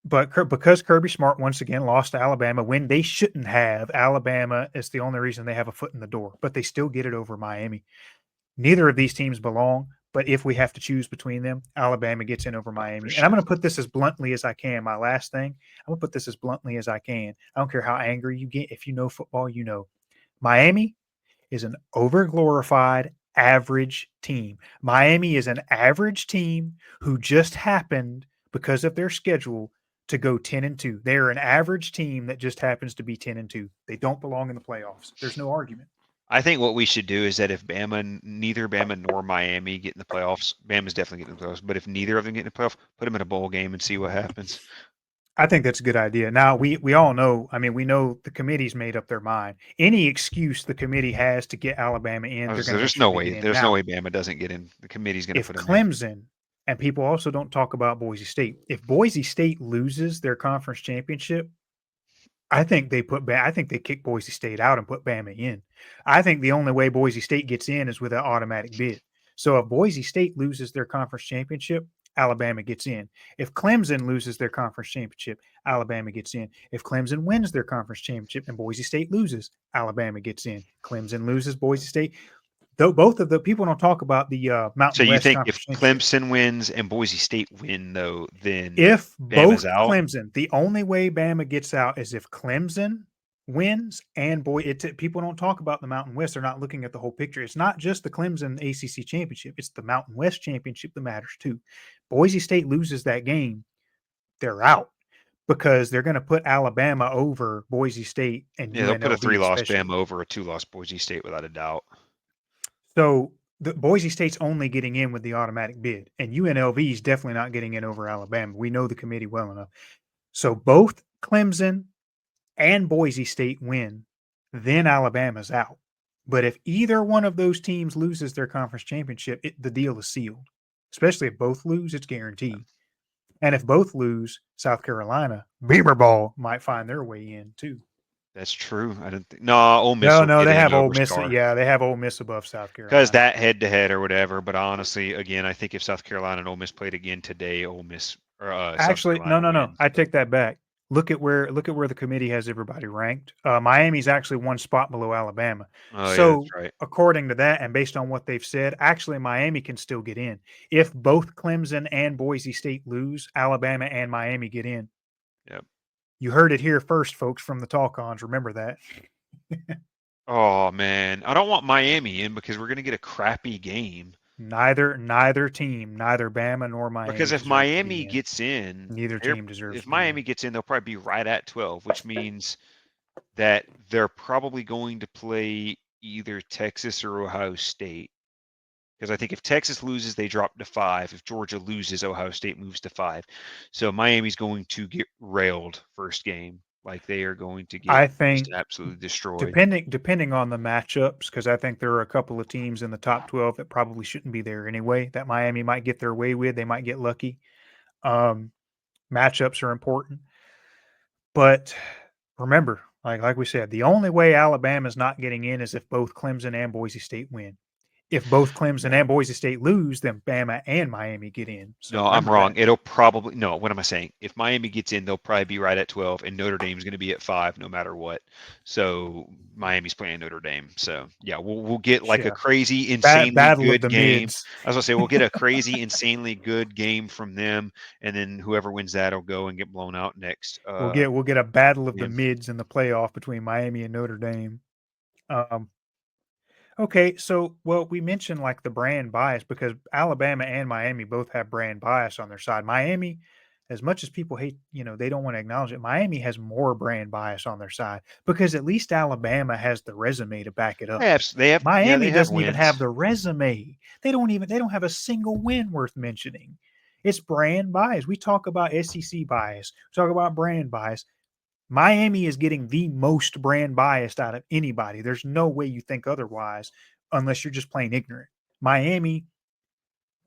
Speaker 2: But because Kirby Smart once again lost to Alabama when they shouldn't have, Alabama is the only reason they have a foot in the door. But they still get it over Miami. Neither of these teams belong. But if we have to choose between them, Alabama gets in over Miami. And I'm going to put this as bluntly as I can. My last thing, I'm going to put this as bluntly as I can. I don't care how angry you get. If you know football, you know. Miami is an overglorified average team. Miami is an average team who just happened, because of their schedule, to go 10-2. They're an average team that just happens to be 10-2. They don't belong in the playoffs. There's no argument.
Speaker 1: I think what we should do is that if neither Bama nor Miami get in the playoffs, Bama's definitely getting in the playoffs. But if neither of them get in the playoff, put them in a bowl game and see what happens.
Speaker 2: I think that's a good idea. Now, we all know, I mean, we know the committee's made up their mind. Any excuse the committee has to get Alabama in,
Speaker 1: there's no way Bama doesn't get in. The committee's going to put them in.
Speaker 2: And people also don't talk about Boise State. If Boise State loses their conference championship, I think they kick Boise State out and put Bama in. I think the only way Boise State gets in is with an automatic bid. So if Boise State loses their conference championship, Alabama gets in. If Clemson loses their conference championship, Alabama gets in. If Clemson wins their conference championship and Boise State loses, Alabama gets in. Clemson loses, Boise State. Though both of the people don't talk about the
Speaker 1: So
Speaker 2: Mountain
Speaker 1: you
Speaker 2: West
Speaker 1: think if
Speaker 2: Conference championship.
Speaker 1: Clemson wins and Boise State win, though, then
Speaker 2: If
Speaker 1: Bama's
Speaker 2: both
Speaker 1: out?
Speaker 2: Clemson, the only way Bama gets out is if Clemson wins and people don't talk about the Mountain West. They're not looking at the whole picture. It's not just the Clemson ACC championship. It's the Mountain West championship that matters too. Boise State loses that game, they're out because they're going to put Alabama over Boise State and
Speaker 1: Yeah, they'll put a
Speaker 2: UNLV
Speaker 1: 3-loss
Speaker 2: especially.
Speaker 1: Bama over a 2-loss Boise State without a doubt.
Speaker 2: So the Boise State's only getting in with the automatic bid, and UNLV is definitely not getting in over Alabama. We know the committee well enough. So both Clemson and Boise State win, then Alabama's out. But if either one of those teams loses their conference championship, the deal is sealed. Especially if both lose, it's guaranteed. And if both lose, South Carolina, Beamer Ball might find their way in too.
Speaker 1: That's true. I didn't think. No, Ole Miss will
Speaker 2: No,
Speaker 1: get
Speaker 2: they
Speaker 1: in
Speaker 2: have Ole
Speaker 1: over
Speaker 2: Miss.
Speaker 1: Scar
Speaker 2: Yeah, they have Ole Miss above South
Speaker 1: because
Speaker 2: Carolina.
Speaker 1: that head-to-head or whatever. But honestly, again, I think if South Carolina and Ole Miss played again today, Ole Miss or South
Speaker 2: Actually,
Speaker 1: Carolina
Speaker 2: no.
Speaker 1: wins.
Speaker 2: I take that back. Look at where the committee has everybody ranked. Miami's actually one spot below Alabama.
Speaker 1: Oh yeah, that's
Speaker 2: So
Speaker 1: right.
Speaker 2: according to that, and based on what they've said, actually Miami can still get in. If both Clemson and Boise State lose, Alabama and Miami get in.
Speaker 1: Yep.
Speaker 2: You heard it here first, folks, from the Talk-Ons. Remember that.
Speaker 1: Oh man, I don't want Miami in because we're gonna get a crappy game.
Speaker 2: Neither team, neither Bama nor
Speaker 1: Because
Speaker 2: Miami
Speaker 1: if
Speaker 2: deserve to
Speaker 1: Miami
Speaker 2: be in.
Speaker 1: gets in,
Speaker 2: Neither team deserves
Speaker 1: if
Speaker 2: to be in.
Speaker 1: Miami gets in, they'll probably be right at 12, which means that they're probably going to play either Texas or Ohio State. Because I think if Texas loses, they drop to 5. If Georgia loses, Ohio State moves to 5. So Miami's going to get railed first game. Like they are going to get
Speaker 2: I
Speaker 1: just
Speaker 2: think
Speaker 1: absolutely destroyed.
Speaker 2: depending on the matchups, because I think there are a couple of teams in the top 12 that probably shouldn't be there anyway. That Miami might get their way with. They might get lucky. Matchups are important, but remember, like we said, the only way Alabama's not getting in is if both Clemson and Boise State win. If both Clemson
Speaker 1: Yeah.
Speaker 2: and Boise State lose, then Bama and Miami get in. So
Speaker 1: No, I'm
Speaker 2: remember
Speaker 1: wrong.
Speaker 2: that.
Speaker 1: It'll probably no. What am I saying? If Miami gets in, they'll probably be right at 12, and Notre Dame's going to be at 5 no matter what. So Miami's playing Notre Dame. So yeah, we'll get like a
Speaker 2: Yeah,
Speaker 1: crazy, insanely
Speaker 2: battle of
Speaker 1: good
Speaker 2: the
Speaker 1: game.
Speaker 2: mids.
Speaker 1: I was gonna say we'll get a crazy, insanely good game from them, and then whoever wins that will go and get blown out next.
Speaker 2: We'll get a battle of the
Speaker 1: Game.
Speaker 2: mids in the playoff between Miami and Notre Dame. Um, Okay, so well, we mentioned like the brand bias because Alabama and Miami both have brand bias on their side. Miami, as much as people hate, they don't want to acknowledge it. Miami has more brand bias on their side because at least Alabama has the resume to back it up.
Speaker 1: They
Speaker 2: Miami
Speaker 1: have
Speaker 2: doesn't even have
Speaker 1: wins.
Speaker 2: the resume. They don't have a single win worth mentioning. It's brand bias. We talk about SEC bias. We talk about brand bias. Miami is getting the most brand biased out of anybody. There's no way you think otherwise unless you're just plain ignorant. Miami,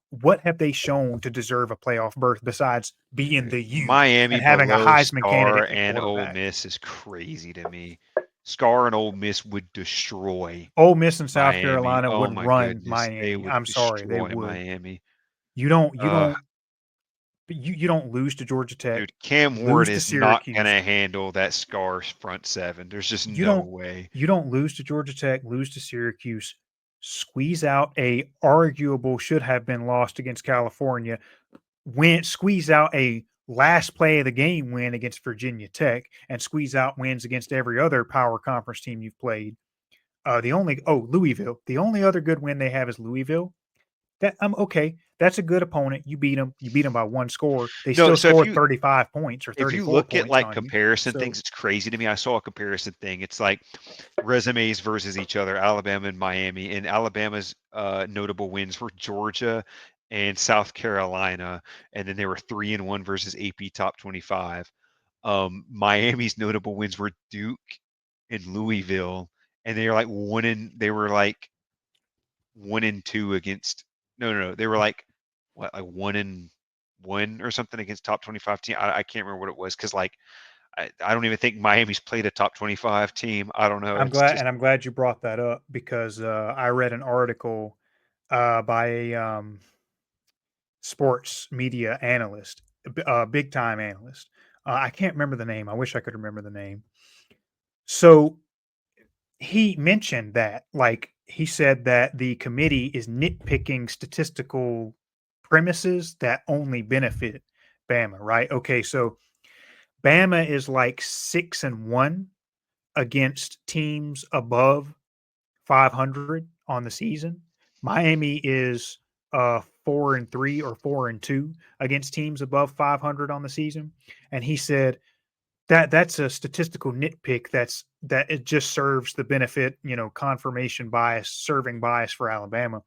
Speaker 2: what have they shown to deserve a playoff berth besides being the U
Speaker 1: Miami
Speaker 2: and having a
Speaker 1: below
Speaker 2: Heisman
Speaker 1: Scar
Speaker 2: candidate and a
Speaker 1: and Ole
Speaker 2: quarterback?
Speaker 1: Miss is crazy to me. Scar and Ole Miss would destroy
Speaker 2: Ole Miss and South
Speaker 1: Miami.
Speaker 2: Carolina
Speaker 1: Oh
Speaker 2: would
Speaker 1: my
Speaker 2: run
Speaker 1: goodness, they
Speaker 2: Miami.
Speaker 1: would
Speaker 2: I'm sorry, they
Speaker 1: destroy
Speaker 2: would.
Speaker 1: Miami.
Speaker 2: You don't you
Speaker 1: Uh,
Speaker 2: don't you don't lose to Georgia Tech,
Speaker 1: dude, Cam Ward
Speaker 2: lose to
Speaker 1: is not
Speaker 2: Syracuse.
Speaker 1: gonna handle that Scar front seven. There's just
Speaker 2: You
Speaker 1: no
Speaker 2: don't
Speaker 1: way.
Speaker 2: you don't lose to Georgia Tech, lose to Syracuse, squeeze out a arguable should have been lost against California, squeeze out a last play of the game win against Virginia Tech, and squeeze out wins against every other power conference team you've played. Louisville. The only other good win they have is Louisville. That I'm okay. That's a good opponent. You beat them. You beat them by one score. They
Speaker 1: No,
Speaker 2: still
Speaker 1: so
Speaker 2: scored 35 points or
Speaker 1: if you
Speaker 2: 34
Speaker 1: look at
Speaker 2: points
Speaker 1: like
Speaker 2: on you.
Speaker 1: comparison
Speaker 2: So
Speaker 1: things, it's crazy to me. I saw a comparison thing. It's like resumes versus each other, Alabama and Miami. And Alabama's notable wins were Georgia and South Carolina, and then they were 3-1 versus AP top 25. Miami's notable wins were Duke and Louisville, and they were like 1-2 against. No, they were like what, like 1-1 or something against top 25 team. I can't remember what it was because like I don't even think Miami's played a top 25 team. I don't know. It's just
Speaker 2: I'm glad you brought that up because I read an article by a sports media analyst, big time analyst. I can't remember the name. I wish I could remember the name. So he mentioned that, like, he said that the committee is nitpicking statistical premises that only benefit Bama, right? Okay, so Bama is like 6-1 against teams above 500 on the season. Miami is 4-3 or 4-2 against teams above 500 on the season. And he said that that's a statistical nitpick that it just serves the benefit, confirmation bias, serving bias for Alabama.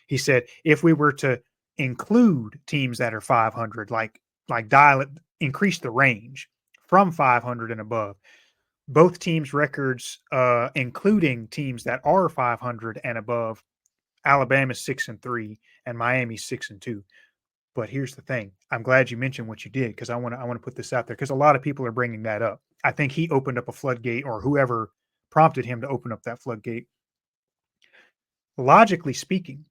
Speaker 2: He said if we were to include teams that are 500, like dial it, increase the range from 500 and above, both teams' records, including teams that are 500 and above, Alabama's 6-3 and Miami's 6-2. But here's the thing: I'm glad you mentioned what you did because I want to put this out there because a lot of people are bringing that up. I think he opened up a floodgate, or whoever prompted him to open up that floodgate. Logically speaking,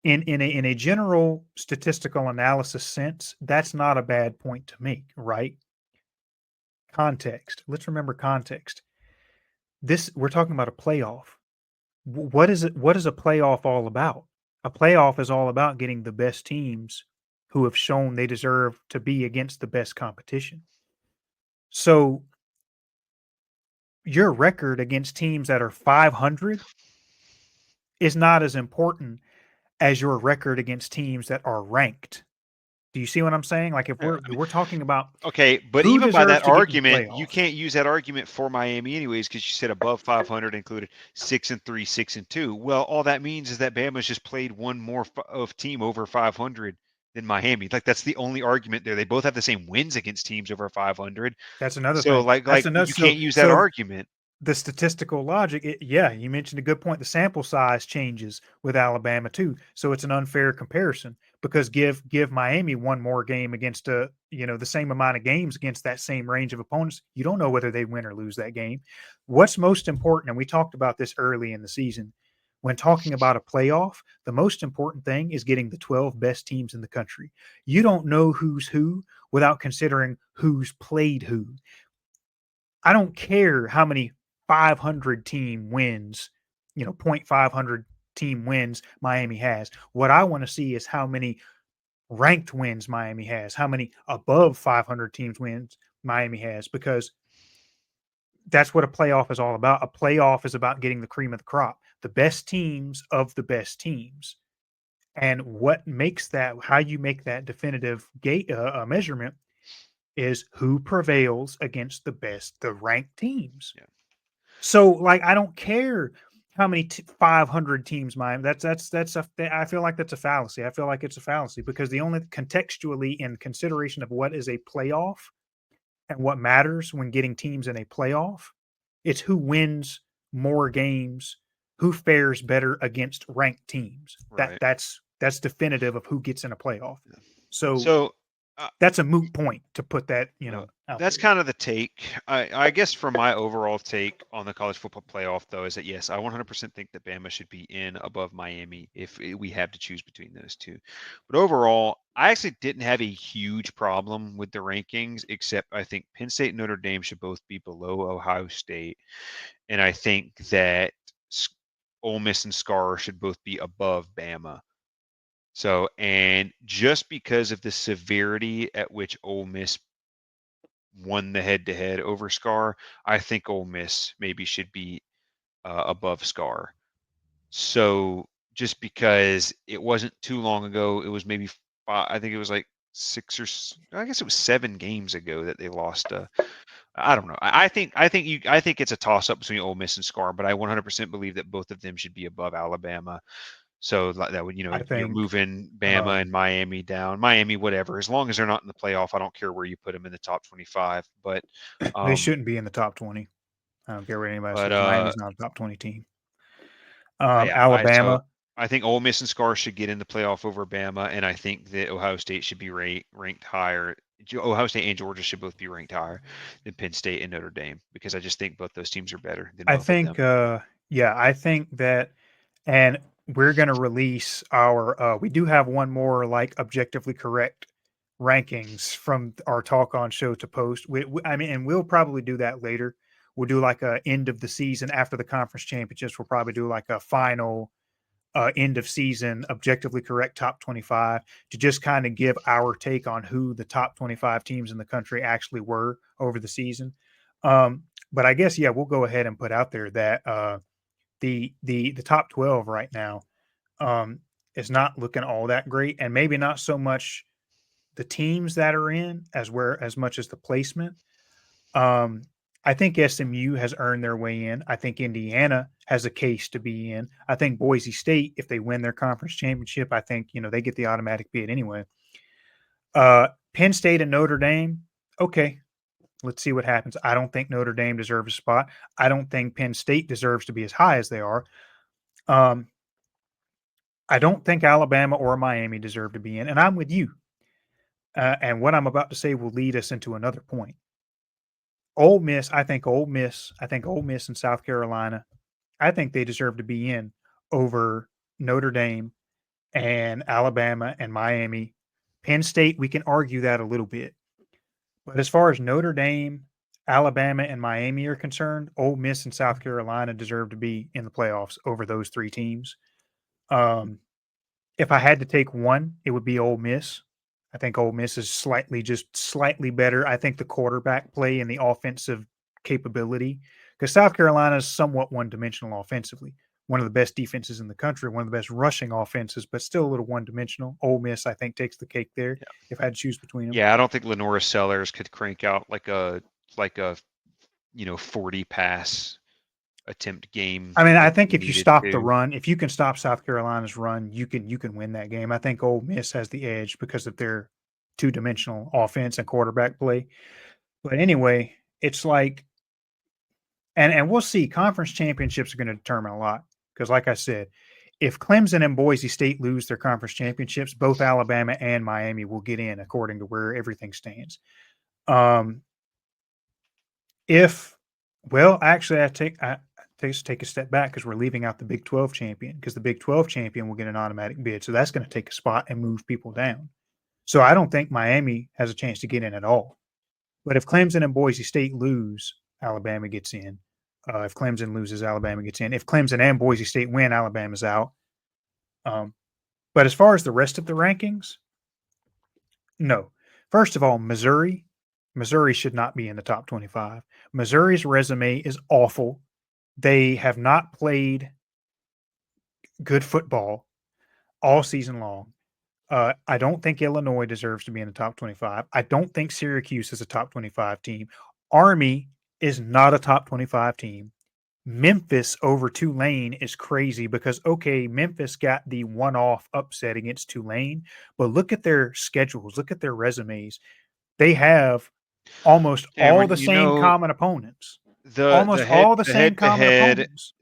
Speaker 2: in a general statistical analysis sense, that's not a bad point to make, right? Context. Let's remember context. This we're talking about a playoff. What is it? What is a playoff all about? A playoff is all about getting the best teams who have shown they deserve to be against the best competition. So your record against teams that are 500 is not as important as your record against teams that are ranked. Do you see what I'm saying? Like if
Speaker 1: yeah,
Speaker 2: we're talking about
Speaker 1: okay, but
Speaker 2: who
Speaker 1: even by
Speaker 2: deserves
Speaker 1: that
Speaker 2: to get in the
Speaker 1: argument, you
Speaker 2: playoff,
Speaker 1: can't use that argument for Miami anyways because you said above 500 included 6-3, 6-2. Well, all that means is that Bama's just played one more of team over 500 than Miami. Like that's the only argument there. They both have the same wins against teams over 500.
Speaker 2: that's another
Speaker 1: So
Speaker 2: thing. That's
Speaker 1: like
Speaker 2: another.
Speaker 1: you
Speaker 2: So
Speaker 1: can't use that
Speaker 2: so
Speaker 1: argument.
Speaker 2: the statistical logic, yeah, you mentioned a good point. The sample size changes with Alabama too, so it's an unfair comparison because give Miami one more game against the same amount of games against that same range of opponents. You don't know whether they win or lose that game. What's most important, and we talked about this early in the season, when talking about a playoff, the most important thing is getting the 12 best teams in the country. You don't know who's who without considering who's played who. I don't care how many 500 team wins, 0.500 team wins Miami has. What I want to see is how many ranked wins Miami has, how many above 500 teams wins Miami has, because that's what a playoff is all about. A playoff is about getting the cream of the crop, the best teams of the best teams. And what makes that, how you make that definitive gate measurement is who prevails against the ranked teams.
Speaker 1: Yeah.
Speaker 2: So, like, I don't care how many 500 teams Miami. I feel like that's a fallacy. I feel like it's a fallacy because the only contextually in consideration of what is a playoff and what matters when getting teams in a playoff, it's who wins more games, who fares better against ranked teams. That
Speaker 1: Right.
Speaker 2: that's definitive of who gets in a playoff. So
Speaker 1: So uh,
Speaker 2: that's a moot point to put that
Speaker 1: Uh,
Speaker 2: out
Speaker 1: that's
Speaker 2: there.
Speaker 1: kind of the take. I guess for my overall take on the college football playoff, though, is that yes, I 100% think that Bama should be in above Miami if we have to choose between those two. But overall, I actually didn't have a huge problem with the rankings, except I think Penn State and Notre Dame should both be below Ohio State, and I think that Ole Miss and Scar should both be above Bama. So, and just because of the severity at which Ole Miss won the head to head over Scar, I think Ole Miss maybe should be above Scar. So just because it wasn't too long ago, it was maybe I think it was like I guess it was 7 games ago that they lost. I don't know. I think it's a toss up between Ole Miss and Scar, but I 100% believe that both of them should be above Alabama. So that would,
Speaker 2: I
Speaker 1: you're
Speaker 2: think
Speaker 1: moving Bama and
Speaker 2: um,
Speaker 1: Miami down, Miami, whatever. As long as they're not in the playoff, I don't care where you put them in the top 25.
Speaker 2: they
Speaker 1: Um,
Speaker 2: shouldn't be in the top 20. I don't care what anybody
Speaker 1: but
Speaker 2: says. Miami's not a top 20 team.
Speaker 1: yeah, I so
Speaker 2: Alabama.
Speaker 1: I think Ole Miss and Scar should get in the playoff over Bama, and I think that Ohio State should be ranked higher. Ohio State and Georgia should both be ranked higher than Penn State and Notre Dame because I just think both those teams are better than
Speaker 2: I
Speaker 1: both of
Speaker 2: think,
Speaker 1: them.
Speaker 2: I think that, and we're going to release our, we do have one more like objectively correct rankings from our Talk-On Show to post. I mean, and we'll probably do that later. We'll do like a end of the season after the conference championships. We'll probably do like a final end of season objectively correct top 25 to just kind of give our take on who the top 25 teams in the country actually were over the season. But I guess, yeah, we'll go ahead and put out there that the top 12 right now is not looking all that great, and maybe not so much the teams that are in as much as the placement. I think SMU has earned their way in. I think Indiana has a case to be in. I think Boise State, if they win their conference championship, I think they get the automatic bid anyway. Penn State and Notre Dame, okay, let's see what happens. I don't think Notre Dame deserves a spot. I don't think Penn State deserves to be as high as they are. I don't think Alabama or Miami deserve to be in, and I'm with you. And what I'm about to say will lead us into another point. Ole Miss, I think Ole Miss and South Carolina, I think they deserve to be in over Notre Dame and Alabama and Miami. Penn State, we can argue that a little bit. But as far as Notre Dame, Alabama, and Miami are concerned, Ole Miss and South Carolina deserve to be in the playoffs over those three teams. If I had to take one, it would be Ole Miss. I think Ole Miss is slightly better. I think the quarterback play and the offensive capability, because South Carolina is somewhat one-dimensional offensively. One of the best defenses in the country, one of the best rushing offenses, but still a little one-dimensional. Ole Miss, I think, takes the cake there if I had to choose between them.
Speaker 1: Yeah, I don't think Lenora Sellers could crank out like a 40 pass attempt game.
Speaker 2: I mean, I
Speaker 1: If
Speaker 2: think
Speaker 1: he
Speaker 2: if you
Speaker 1: needed
Speaker 2: stop the
Speaker 1: to.
Speaker 2: run, if you can stop South Carolina's run, you can win that game. I think Ole Miss has the edge because of their two-dimensional offense and quarterback play. But anyway, it's like, and we'll see. Conference championships are going to determine a lot because, like I said, if Clemson and Boise State lose their conference championships, both Alabama and Miami will get in according to where everything stands. Actually, I take a step back because we're leaving out the Big 12 champion, because the Big 12 champion will get an automatic bid. So that's going to take a spot and move people down. So I don't think Miami has a chance to get in at all. But if Clemson and Boise State lose, Alabama gets in. If Clemson loses, Alabama gets in. If Clemson and Boise State win, Alabama's out. But as far as the rest of the rankings, no. First of all, Missouri should not be in the top 25. Missouri's resume is awful. They have not played good football all season long. I don't think Illinois deserves to be in the top 25. I don't think Syracuse is a top 25 team. Army is not a top 25 team. Memphis over Tulane is crazy because, okay, Memphis got the one-off upset against Tulane, but look at their schedules. Look at their resumes. They have almost all
Speaker 1: Cameron,
Speaker 2: the same common opponents.
Speaker 1: the
Speaker 2: Almost
Speaker 1: head
Speaker 2: all the
Speaker 1: the
Speaker 2: same
Speaker 1: head to
Speaker 2: common
Speaker 1: head
Speaker 2: opponents.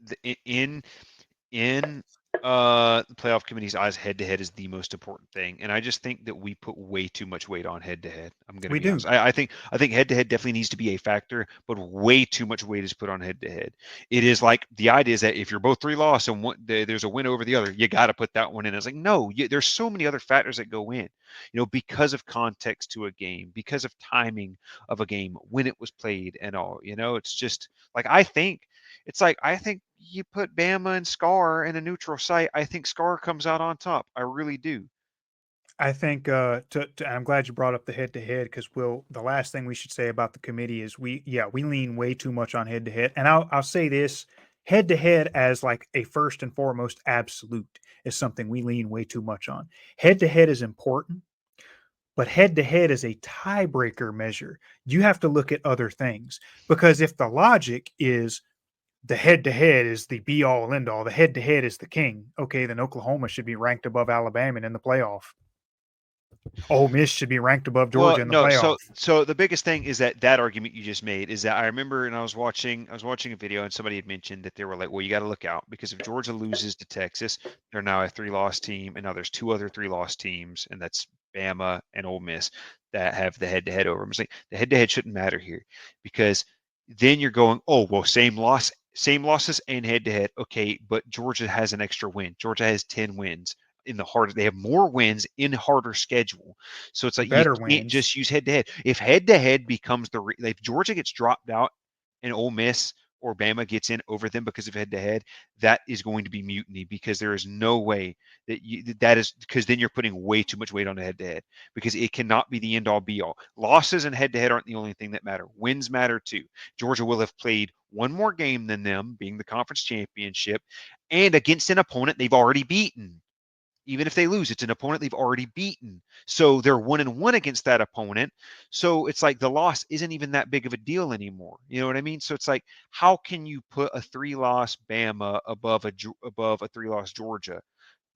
Speaker 1: in the playoff committee's eyes, head to head is the most important thing, and I just think that we put way too much weight on head to head. I'm going to
Speaker 2: We
Speaker 1: be
Speaker 2: do.
Speaker 1: honest. I think head to head definitely needs to be a factor, but way too much weight is put on head to head. It is like the idea is that if you're both 3-loss and there's a win over the other, you got to put that one in. It's like no, there's so many other factors that go in, because of context to a game, because of timing of a game, when it was played, and all. It's just like I think you put Bama and Scar in a neutral site. I think Scar comes out on top. I really do.
Speaker 2: I think I'm glad you brought up the head to head, because the last thing we should say about the committee is we lean way too much on head to head. And I'll say this, head to head as like a first and foremost absolute is something we lean way too much on. Head to head is important, but head to head is a tiebreaker measure. You have to look at other things, because if the logic is the head to head is the be all end all, the head to head is the king, okay, then Oklahoma should be ranked above Alabama and in the playoff. Ole Miss should be ranked above
Speaker 1: Well,
Speaker 2: Georgia in the
Speaker 1: no.
Speaker 2: playoff.
Speaker 1: So the biggest thing is that argument you just made is that I remember, and I was watching a video, and somebody had mentioned that they were like, well, you got to look out because if Georgia loses to Texas, they're now a 3-loss team, and now there's 2 other 3-loss teams, and that's Bama and Ole Miss that have the head-to-head over them. It's like the head-to-head shouldn't matter here because then you're going, oh, well, same losses and head-to-head. Okay, but Georgia has an extra win. Georgia has 10 wins in the harder. They have more wins in harder schedule. So it's like you
Speaker 2: Better
Speaker 1: can't
Speaker 2: wins.
Speaker 1: just use head to head. If head to head becomes if Georgia gets dropped out and Ole Miss or Bama gets in over them because of head to head, that is going to be mutiny because there is no way that is because then you're putting way too much weight on the head to head because it cannot be the end all be all. Losses and head to head aren't the only thing that matter. Wins matter too. Georgia will have played one more game than them, being the conference championship, and against an opponent they've already beaten. Even if they lose, it's an opponent they've already beaten. So they're 1-1 against that opponent. So it's like the loss isn't even that big of a deal anymore. You know what I mean? So it's like, how can you put a 3-loss Bama above a 3-loss Georgia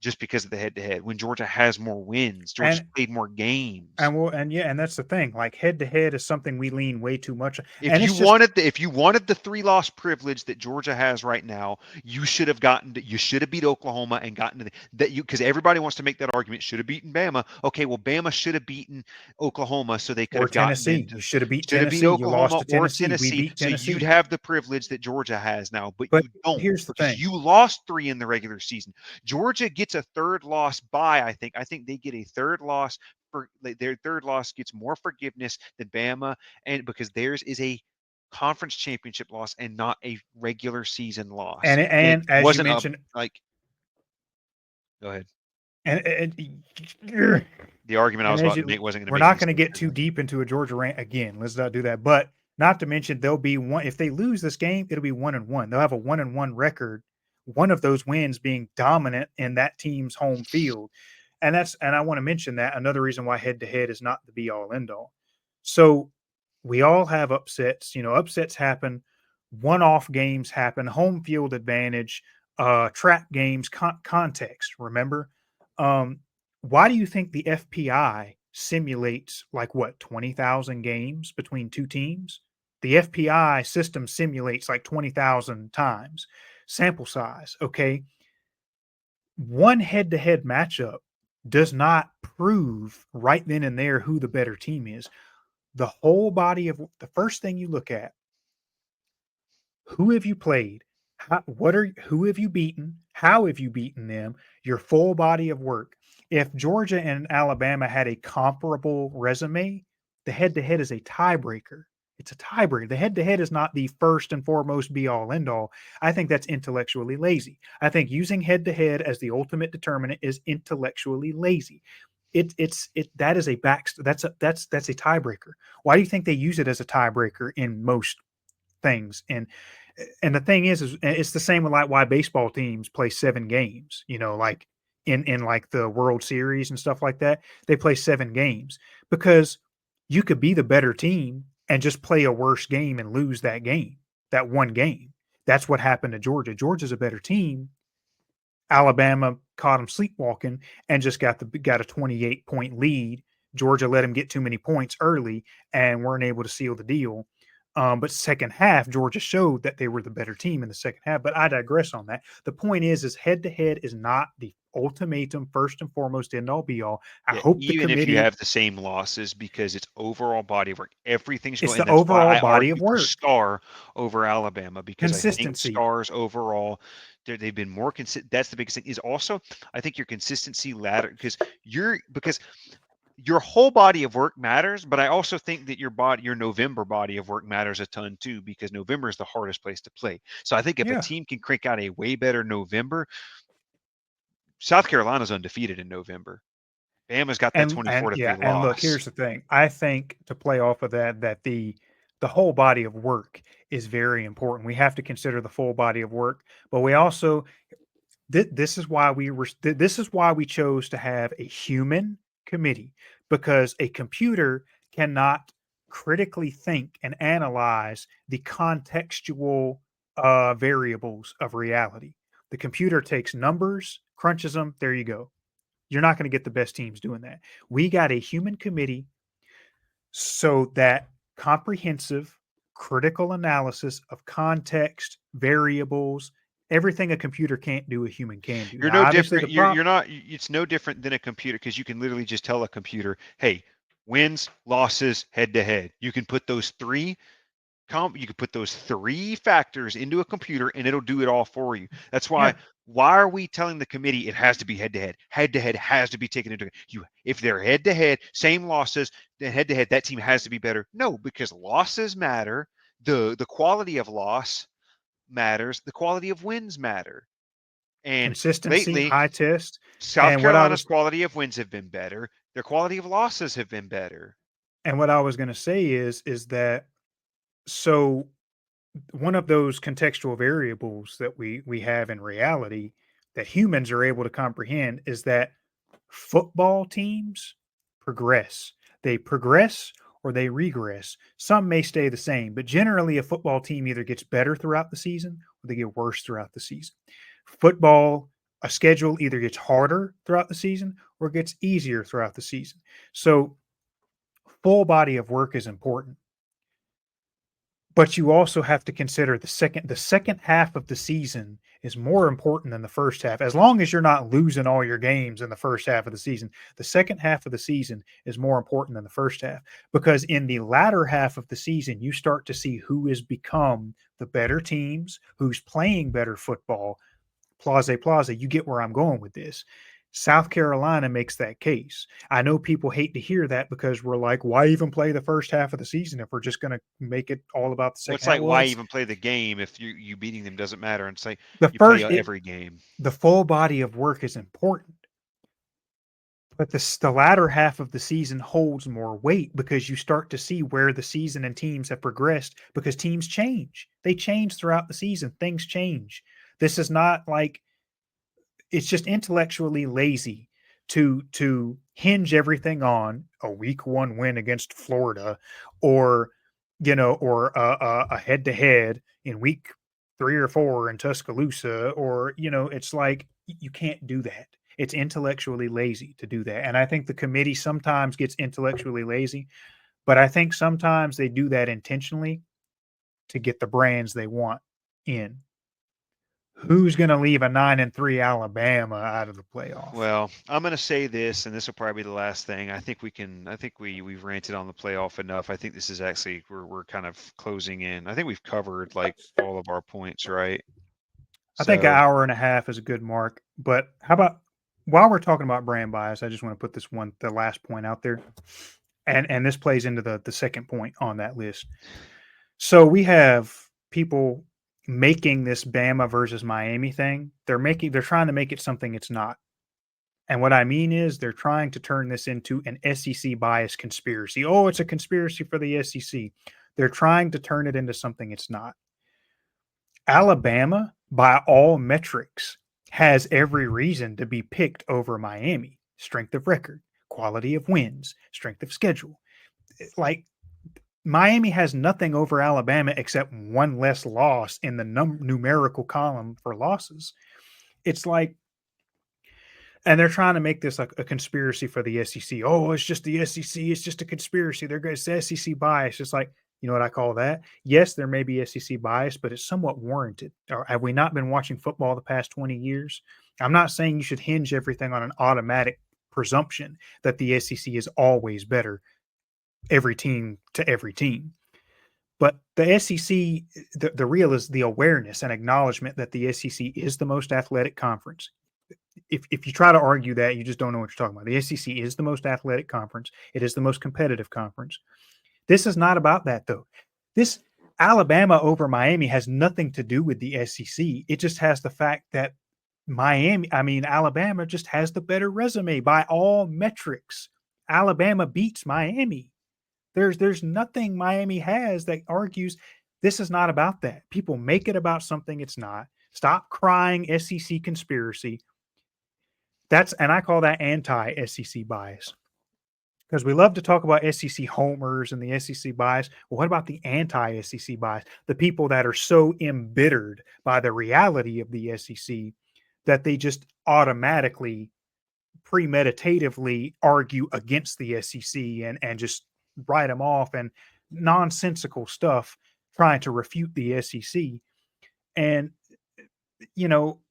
Speaker 1: just because of the head to head when Georgia has more wins? Georgia's
Speaker 2: And
Speaker 1: played more games.
Speaker 2: and that's the thing. Like head to head is something we lean way too much on.
Speaker 1: If
Speaker 2: And
Speaker 1: you
Speaker 2: it's just
Speaker 1: wanted the if you wanted the 3-loss privilege that Georgia has right now, you should have you should have beat Oklahoma and gotten to that you because everybody wants to make that argument should have beaten Bama. Okay, well Bama should have beaten Oklahoma so they could
Speaker 2: or
Speaker 1: have gotten
Speaker 2: Tennessee.
Speaker 1: into
Speaker 2: You should have beat
Speaker 1: should have beat
Speaker 2: Tennessee. You lost
Speaker 1: Oklahoma
Speaker 2: to
Speaker 1: or
Speaker 2: Tennessee. We
Speaker 1: Tennessee
Speaker 2: beat
Speaker 1: so you'd
Speaker 2: Tennessee.
Speaker 1: have the privilege that Georgia has now, but
Speaker 2: But
Speaker 1: you don't
Speaker 2: here's the
Speaker 1: because
Speaker 2: thing.
Speaker 1: you lost 3 in the regular season. Georgia gets a third loss by I think they get a third loss for their third loss gets more forgiveness than Bama and because theirs is a conference championship loss and not a regular season loss. And it
Speaker 2: And as you
Speaker 1: wasn't a
Speaker 2: mentioned,
Speaker 1: like go ahead.
Speaker 2: and
Speaker 1: The argument I
Speaker 2: and
Speaker 1: was
Speaker 2: as
Speaker 1: about to
Speaker 2: you,
Speaker 1: make wasn't going to
Speaker 2: we're
Speaker 1: make
Speaker 2: not
Speaker 1: any
Speaker 2: going to
Speaker 1: sense
Speaker 2: get
Speaker 1: right
Speaker 2: too
Speaker 1: now.
Speaker 2: deep into a Georgia rant again. Let's not do that. But not to mention, there'll be one if they lose this game, it'll be 1-1. They'll have a 1-1 record. One of those wins being dominant in that team's home field, and I want to mention that another reason why head to head is not the be all end all. So we all have upsets. You know, upsets happen. One off games happen. Home field advantage. Trap games. Context. Remember. Um, why do you think the FPI simulates like what 20,000 games between two teams? The FPI system simulates like 20,000 times sample size. Okay, one head-to-head matchup does not prove right then and there who the better team is. The whole body of the first thing you look at, who have you played? Who have you beaten? How have you beaten them? Your full body of work. If Georgia and Alabama had a comparable resume, the head to head is a tiebreaker. It's a tiebreaker. The head to head is not the first and foremost be all end all. I think that's intellectually lazy. I think using head to head as the ultimate determinant is intellectually lazy. That is a that's a tiebreaker. Why do you think they use it as a tiebreaker in most things? And the thing is it's the same with like why baseball teams play 7 games, you know, like in like the World Series and stuff like that. They play 7 games because you could be the better team and just play a worse game and lose that game, that one game. That's what happened to Georgia. Georgia's a better team. Alabama caught them sleepwalking and just got a 28-point lead. Georgia let them get too many points early and weren't able to seal the deal. But second half, Georgia showed that they were the better team in the second half. But I digress on that. The point is head to head is not the ultimatum, first and foremost, end all be all. I
Speaker 1: Yeah,
Speaker 2: hope the
Speaker 1: even if you
Speaker 2: committee.
Speaker 1: have the same losses because it's overall body of work. Everything's
Speaker 2: It's
Speaker 1: going, and
Speaker 2: the
Speaker 1: that's why
Speaker 2: overall
Speaker 1: I
Speaker 2: body of
Speaker 1: argue for
Speaker 2: work,
Speaker 1: Star over Alabama because I think
Speaker 2: consistency,
Speaker 1: Stars overall, they've been more consistent. That's the biggest thing. Is also I think your consistency ladder because your whole body of work matters, but I also think that your November body of work matters a ton too because November is the hardest place to play. So I think if a
Speaker 2: yeah.
Speaker 1: team can crank out a way better November, South Carolina's undefeated in November. Bama's got that
Speaker 2: And
Speaker 1: 24-3
Speaker 2: yeah, and look,
Speaker 1: loss.
Speaker 2: here's the thing. I think to play off of that, that the whole body of work is very important. We have to consider the full body of work, but we also this is why this is why we chose to have a human committee because a computer cannot critically think and analyze the contextual variables of reality. The computer takes numbers, crunches them. There you go. You're not going to get the best teams doing that. We got a human committee so that comprehensive, critical analysis of context, variables, everything a computer can't do, a human can do.
Speaker 1: You're
Speaker 2: Now,
Speaker 1: no
Speaker 2: obviously, the
Speaker 1: different.
Speaker 2: prop
Speaker 1: You're not. It's no different than a computer because you can literally just tell a computer, "Hey, wins, losses, head to head." You can put those three you can put those three factors into a computer and it'll do it all for you. That's
Speaker 2: yeah,
Speaker 1: why are we telling the committee it has to be head to head? Head to head has to be taken into you. If they're head to head, same losses, then head to head, that team has to be better. No, because losses matter. The quality of loss matters. The quality of wins matter. And
Speaker 2: consistency,
Speaker 1: lately,
Speaker 2: high test,
Speaker 1: South
Speaker 2: and what I
Speaker 1: Carolina's
Speaker 2: was
Speaker 1: quality of wins have been better. Their quality of losses have been better.
Speaker 2: going to say is that so one of those contextual variables that we have in reality that humans are able to comprehend is that football teams progress. They progress or they regress. Some may stay the same, but generally a football team either gets better throughout the season or they get worse throughout the season. Football, a schedule either gets harder throughout the season or gets easier throughout the season. So full body of work is important, but you also have to consider the second half of the season is more important than the first half. As long as you're not losing all your games in the first half of the season, the second half of the season is more important than the first half, because in the latter half of the season you start to see who has become the better teams, who's playing better football. Plaza, you get where I'm going with this. South Carolina makes that case. I know people hate to hear that because we're like, why even play the first half of the season if we're just going to make it all about the
Speaker 1: Well,
Speaker 2: second
Speaker 1: it's
Speaker 2: half?
Speaker 1: like
Speaker 2: Well,
Speaker 1: why
Speaker 2: it's
Speaker 1: even play the game if you beating them doesn't matter. And it's like
Speaker 2: the
Speaker 1: you play
Speaker 2: first,
Speaker 1: every game.
Speaker 2: the full body of work is important, but the latter half of the season holds more weight because you start to see where the season and teams have progressed because teams change. They change throughout the season. Things change. This is not like it's just intellectually lazy to hinge everything on a week one win against Florida, or or a head to head in week 3 or 4 in Tuscaloosa, or it's like you can't do that. It's intellectually lazy to do that, and I think the committee sometimes gets intellectually lazy, but I think sometimes they do that intentionally to get the brands they want in. Who's going to leave a 9-3 Alabama out of the playoff?
Speaker 1: Well, I'm going to say this, and this will probably be the last thing. I think we can. I think we've ranted on the playoff enough. I think this is actually we're kind of closing in. I think we've covered like all of our points, right?
Speaker 2: I think an
Speaker 1: So
Speaker 2: hour and a half is a good mark. But how about while we're talking about brand bias, I just want to put the last point out there, and this plays into the second point on that list. So we have people making this Bama versus Miami thing. They're trying to make it something it's not. And what I mean is they're trying to turn this into an SEC bias conspiracy. Oh, it's a conspiracy for the SEC. They're trying to turn it into something it's not. Alabama, by all metrics, has every reason to be picked over Miami. Strength of record, quality of wins, strength of schedule. Like Miami has nothing over Alabama except one less loss in the numerical column for losses. It's like, and they're trying to make this like a conspiracy for the SEC. Oh, it's just the SEC. It's just a conspiracy. It's the SEC bias. It's like, you know what I call that? Yes, there may be SEC bias, but it's somewhat warranted. Or have we not been watching football the past 20 years? I'm not saying you should hinge everything on an automatic presumption that the SEC is always better, every team to every team. But the SEC, the real is the awareness and acknowledgement that the SEC is the most athletic conference. If you try to argue that, you just don't know what you're talking about. The SEC is the most athletic conference. It is the most competitive conference. This is not about that, though. This Alabama over Miami has nothing to do with the SEC. It just has the fact that Alabama just has the better resume by all metrics. Alabama beats Miami. There's nothing Miami has that argues this is not about that. People make it about something it's not. Stop crying SEC conspiracy. And I call that anti-SEC bias, because we love to talk about SEC homers and the SEC bias. Well, what about the anti-SEC bias? The people that are so embittered by the reality of the SEC that they just automatically premeditatively argue against the SEC and just write them off and nonsensical stuff trying to refute the SEC. And,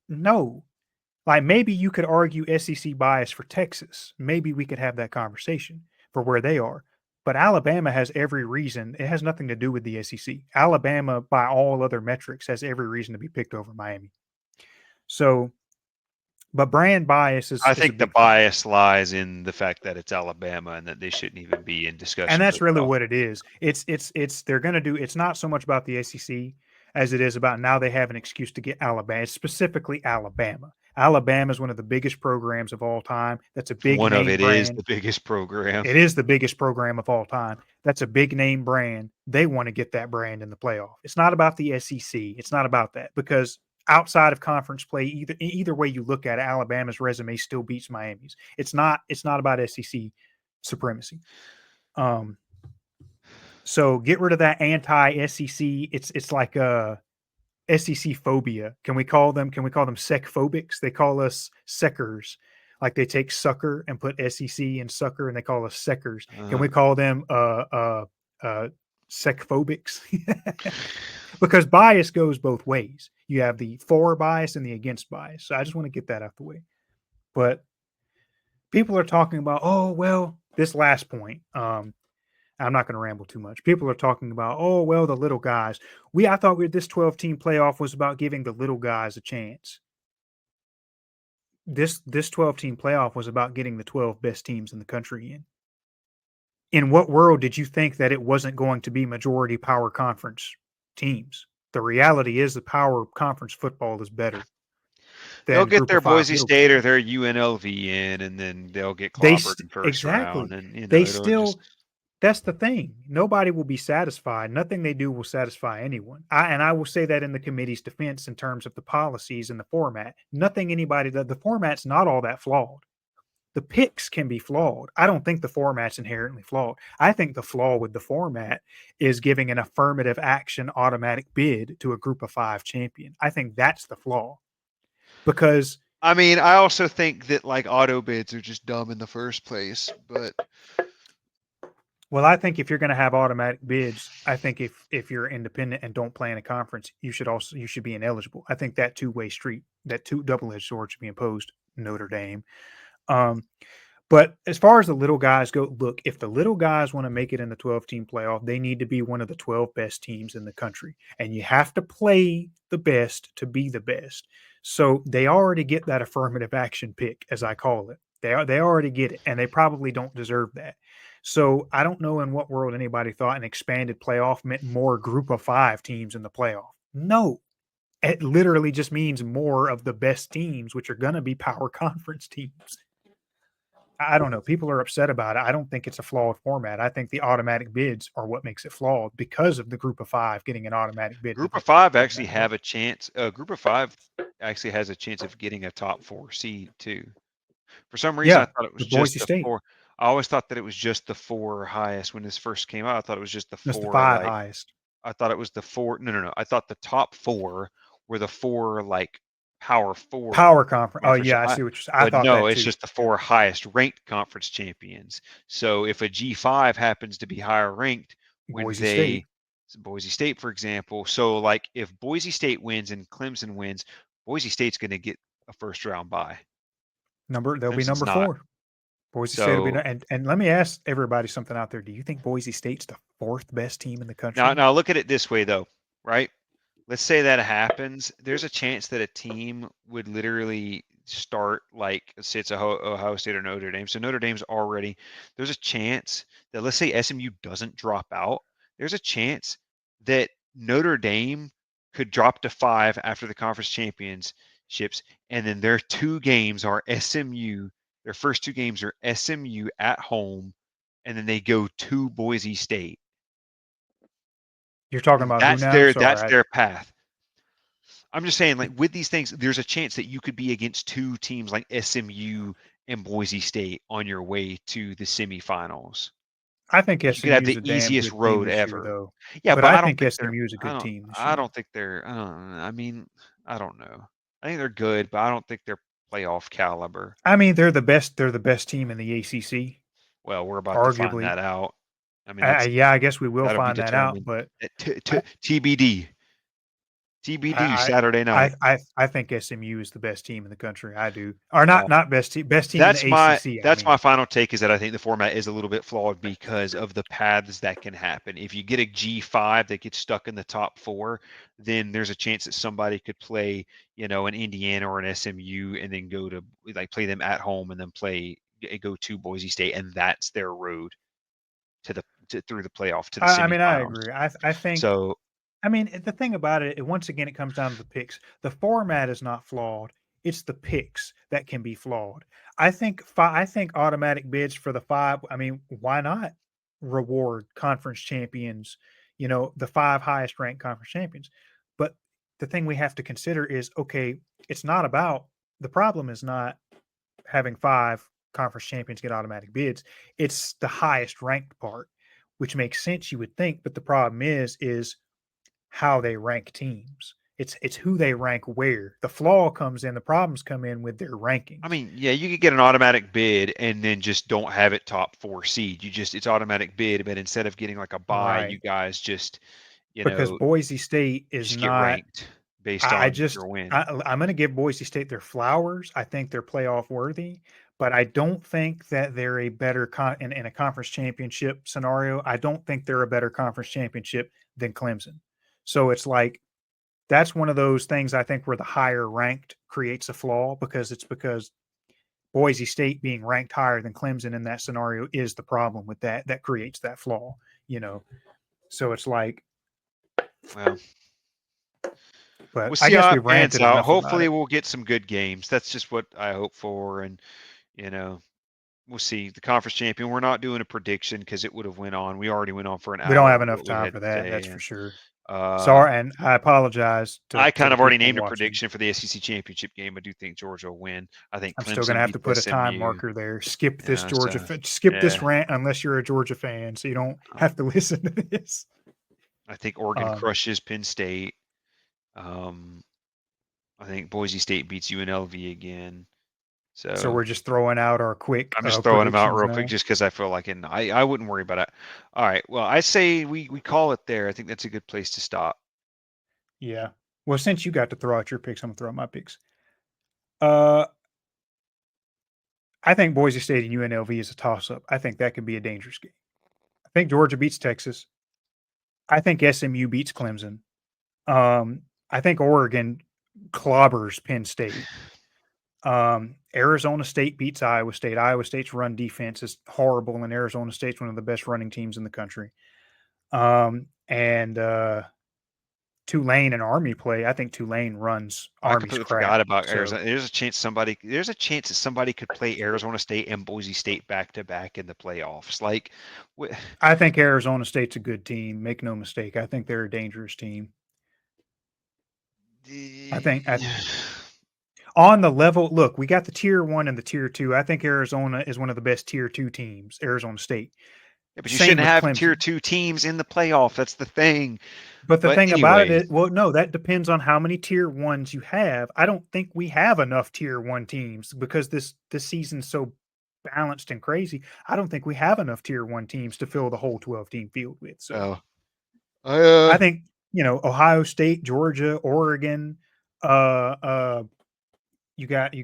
Speaker 2: no. Like maybe you could argue SEC bias for Texas. Maybe we could have that conversation for where they are. But Alabama has every reason. It has nothing to do with the SEC. Alabama, by all other metrics, has every reason to be picked over Miami. So, but brand bias
Speaker 1: I
Speaker 2: is a
Speaker 1: think the
Speaker 2: big thing.
Speaker 1: bias lies in the fact that it's Alabama and that they shouldn't even be in
Speaker 2: And
Speaker 1: discussion for
Speaker 2: that's
Speaker 1: the
Speaker 2: really
Speaker 1: playoff.
Speaker 2: what it is. It's they're going to do. It's not so much about the SEC as it is about now they have an excuse to get Alabama. It's specifically Alabama. Alabama is one of the biggest programs of all time. That's a big
Speaker 1: One of
Speaker 2: name
Speaker 1: it is
Speaker 2: brand.
Speaker 1: the biggest program.
Speaker 2: It is the biggest program of all time. That's a big name brand. They want to get that brand in the playoff. It's not about the SEC. It's not about that because outside of conference play, either way you look at it, Alabama's resume still beats Miami's. It's not about SEC supremacy. So get rid of that anti-SEC. It's like a SEC phobia. Can we call them sec phobics? They call us seckers. Like they take sucker and put SEC in sucker and they call us seckers. Can we call them sec phobics? Because bias goes both ways. You have the for bias and the against bias. So I just want to get that out the way. But people are talking about, oh well, this last point. I'm not going to ramble too much. People are talking about, oh well, the little guys. I thought this 12-team playoff was about giving the little guys a chance. This 12-team playoff was about getting the 12 best teams in the country in. In what world did you think that it wasn't going to be majority power conference teams? The reality is the power conference football is better
Speaker 1: They'll
Speaker 2: than
Speaker 1: get
Speaker 2: group
Speaker 1: their
Speaker 2: of five
Speaker 1: Boise
Speaker 2: middle
Speaker 1: State or
Speaker 2: teams.
Speaker 1: their UNLV in, and then they'll get
Speaker 2: They
Speaker 1: clobbered in first round,
Speaker 2: exactly.
Speaker 1: and
Speaker 2: They
Speaker 1: it'll just.
Speaker 2: still That's the thing. Nobody will be satisfied. Nothing they do will satisfy anyone. I will say that in the committee's defense in terms of the policies and the format. Nothing anybody does. The format's not all that flawed. The picks can be flawed. I don't think the format's inherently flawed. I think the flaw with the format is giving an affirmative action automatic bid to a group of five champion. I think that's the flaw. Because
Speaker 1: I mean, I also think that like auto bids are just dumb in the first place, but
Speaker 2: well, I think if you're going to have automatic bids, I think if you're independent and don't play in a conference, you should be ineligible. I think that two-way street, that two double-edged sword should be imposed Notre Dame. But as far as the little guys go, look, if the little guys want to make it in the 12-team playoff, they need to be one of the 12 best teams in the country. And you have to play the best to be the best. So they already get that affirmative action pick, as I call it. They already get it, and they probably don't deserve that. So I don't know in what world anybody thought an expanded playoff meant more group of five teams in the playoff. No, it literally just means more of the best teams, which are going to be power conference teams. I don't know. People are upset about it. I don't think it's a flawed format. I think the automatic bids are what makes it flawed because of the group of five getting an automatic bid.
Speaker 1: Group of five actually have a chance. Group of five actually has a chance of getting a top 4 seed too. For some reason, I
Speaker 2: Yeah,
Speaker 1: thought it was
Speaker 2: with
Speaker 1: just
Speaker 2: Boise
Speaker 1: the
Speaker 2: State.
Speaker 1: four. I always thought that it was just the four highest when this first came out. I thought it was just the
Speaker 2: That's the
Speaker 1: four.
Speaker 2: five
Speaker 1: Like
Speaker 2: highest.
Speaker 1: I thought it was the four. No. I thought the top four were the four like power four
Speaker 2: Power conference. Oh
Speaker 1: conference.
Speaker 2: yeah, I see what you're saying. I
Speaker 1: But
Speaker 2: thought
Speaker 1: no,
Speaker 2: that
Speaker 1: it's
Speaker 2: too.
Speaker 1: just the four highest ranked conference champions. So if a G5 happens to be higher ranked when
Speaker 2: Boise State.
Speaker 1: Boise State, for example. So like if Boise State wins and Clemson wins, Boise State's going to get a first round bye.
Speaker 2: They'll be
Speaker 1: Clemson's
Speaker 2: number
Speaker 1: not.
Speaker 2: 4. Boise State will be
Speaker 1: So
Speaker 2: and let me ask everybody something out there. Do you think Boise State's the 4th best team in the country?
Speaker 1: now look at it this way though, right? Let's say that happens. There's a chance that a team would literally start like say it's Ohio State or Notre Dame. So Notre Dame's already there's a chance that let's say SMU doesn't drop out. There's a chance that Notre Dame could drop to 5 after the conference championships, and then their 2 games are SMU. Their first 2 games are SMU at home, and then they go to Boise State.
Speaker 2: You're talking
Speaker 1: And
Speaker 2: about who now?
Speaker 1: that's
Speaker 2: Sorry.
Speaker 1: their path. I'm just saying, like with these things, there's a chance that you could be against 2 teams like SMU and Boise State on your way to the semifinals.
Speaker 2: I think
Speaker 1: You could have
Speaker 2: SMU's
Speaker 1: the
Speaker 2: a damn
Speaker 1: easiest
Speaker 2: good team
Speaker 1: road
Speaker 2: this year
Speaker 1: ever.
Speaker 2: though.
Speaker 1: Yeah,
Speaker 2: But
Speaker 1: but
Speaker 2: I
Speaker 1: I don't
Speaker 2: think
Speaker 1: think they're.
Speaker 2: SMU is a good team this
Speaker 1: I
Speaker 2: year.
Speaker 1: don't think they're. I don't know. I mean, I think they're good, but I don't think they're playoff caliber.
Speaker 2: I mean, they're the best. They're the best team in the ACC,
Speaker 1: Well, we're about to find
Speaker 2: arguably.
Speaker 1: that out. I mean, that's
Speaker 2: Yeah, I guess we will
Speaker 1: that'll be
Speaker 2: find that out.
Speaker 1: determined
Speaker 2: But
Speaker 1: at
Speaker 2: I,
Speaker 1: TBD. TBD
Speaker 2: I,
Speaker 1: Saturday
Speaker 2: I,
Speaker 1: night.
Speaker 2: I think SMU is the best team in the country. I do, or
Speaker 1: Uh,
Speaker 2: not best team, best team in the ACC. I
Speaker 1: that's my
Speaker 2: mean,
Speaker 1: final take is that I think the format is a little bit flawed because of the paths that can happen. If you get a G5 that gets stuck in the top 4, then there's a chance that somebody could play, an Indiana or an SMU and then go to play them at home and then go to Boise State, and that's their road to through the playoff to the
Speaker 2: I mean, I
Speaker 1: semifinals.
Speaker 2: agree. I think.
Speaker 1: So
Speaker 2: I mean, the thing about it, once again, it comes down to the picks. The format is not flawed. It's the picks that can be flawed. I think automatic bids for the 5. I mean, why not reward conference champions? The 5 highest ranked conference champions. But the thing we have to consider is, okay, it's not about the problem is not having 5 conference champions get automatic bids. It's the highest ranked part, which makes sense, you would think. But the problem is how they rank teams. It's who they rank where. The flaw comes in, the problems come in with their
Speaker 1: I
Speaker 2: rankings.
Speaker 1: mean, yeah, you could get an automatic bid and then just don't have it top 4 seed. It's automatic bid, but instead of getting like a buy, you
Speaker 2: Right.
Speaker 1: guys just, you
Speaker 2: Because
Speaker 1: know,
Speaker 2: Boise State
Speaker 1: you
Speaker 2: is
Speaker 1: just get
Speaker 2: not
Speaker 1: ranked based
Speaker 2: I
Speaker 1: on
Speaker 2: just
Speaker 1: your win.
Speaker 2: I'm going to give Boise State their flowers. I think they're playoff worthy, but I don't think that they're a better in a conference championship scenario. I don't think they're a better conference championship than Clemson. So it's like that's one of those things I think where the higher ranked creates a flaw because Boise State being ranked higher than Clemson in that scenario is the problem with that. That creates that flaw, you know. So it's like,
Speaker 1: Well,
Speaker 2: but
Speaker 1: we'll
Speaker 2: I
Speaker 1: see
Speaker 2: guess
Speaker 1: how it
Speaker 2: we've
Speaker 1: pans
Speaker 2: ranted
Speaker 1: out.
Speaker 2: enough about
Speaker 1: Hopefully,
Speaker 2: it.
Speaker 1: we'll get some good games. That's just what I hope for, and you know, we'll see. The conference champion. We're not doing a prediction because it would have went on. We already went on for an
Speaker 2: We don't
Speaker 1: hour
Speaker 2: have
Speaker 1: with
Speaker 2: enough
Speaker 1: what we
Speaker 2: time
Speaker 1: had
Speaker 2: for
Speaker 1: to
Speaker 2: that.
Speaker 1: say,
Speaker 2: That's for
Speaker 1: and
Speaker 2: sure.
Speaker 1: uh,
Speaker 2: Sorry, and I apologize
Speaker 1: I
Speaker 2: to
Speaker 1: kind
Speaker 2: the
Speaker 1: of already
Speaker 2: people
Speaker 1: named a
Speaker 2: watching.
Speaker 1: prediction for the SEC championship game. I do think Georgia will win. I think
Speaker 2: I'm still gonna
Speaker 1: Clemson
Speaker 2: have to
Speaker 1: beats
Speaker 2: put a time
Speaker 1: SMU.
Speaker 2: marker there. Skip this
Speaker 1: Yeah,
Speaker 2: Georgia.
Speaker 1: so
Speaker 2: Skip this
Speaker 1: yeah,
Speaker 2: rant unless you're a Georgia fan, so you don't
Speaker 1: um,
Speaker 2: have to listen to this.
Speaker 1: I think Oregon
Speaker 2: Um,
Speaker 1: crushes Penn State. Um, I think Boise State beats UNLV again.
Speaker 2: so
Speaker 1: So
Speaker 2: we're just throwing out our quick
Speaker 1: I'm just throwing them out
Speaker 2: predictions
Speaker 1: real quick
Speaker 2: now.
Speaker 1: just because I feel like it. I wouldn't worry about it. All right. Well, I say we call it there. I think that's a good place to stop.
Speaker 2: Yeah. Well, since you got to throw out your picks, I'm gonna throw out my picks. Uh, I think Boise State and UNLV is a toss up. I think that could be a dangerous game. I think Georgia beats Texas. I think SMU beats Clemson. I think Oregon clobbers Penn State. Arizona State beats Iowa State. Iowa State's run defense is horrible, and Arizona State's one of the best running teams in the country. And Tulane and Army play. I think Tulane runs
Speaker 1: I
Speaker 2: Army's
Speaker 1: completely forgot
Speaker 2: crap.
Speaker 1: about
Speaker 2: So
Speaker 1: Arizona. There's a chance that somebody could play Arizona State and Boise State back to back in the playoffs. Like,
Speaker 2: I think Arizona State's a good team. Make no mistake. I think they're a dangerous team. I think on the level, look, we got the tier 1 and the tier 2. I think Arizona is one of the best tier 2 teams, Arizona State.
Speaker 1: Yeah, but you
Speaker 2: Same
Speaker 1: shouldn't
Speaker 2: with
Speaker 1: have tier
Speaker 2: Clemson.
Speaker 1: 2 teams in the playoff. That's the thing.
Speaker 2: But the
Speaker 1: But
Speaker 2: thing about it
Speaker 1: anyways,
Speaker 2: is, well, no, that depends on how many tier 1s you have. I don't think we have enough tier 1 teams because this season's so balanced and crazy. I don't think we have enough tier 1 teams to fill the whole 12 team field with. So,
Speaker 1: oh, I
Speaker 2: I think, Ohio State, Georgia, Oregon, uh uh you got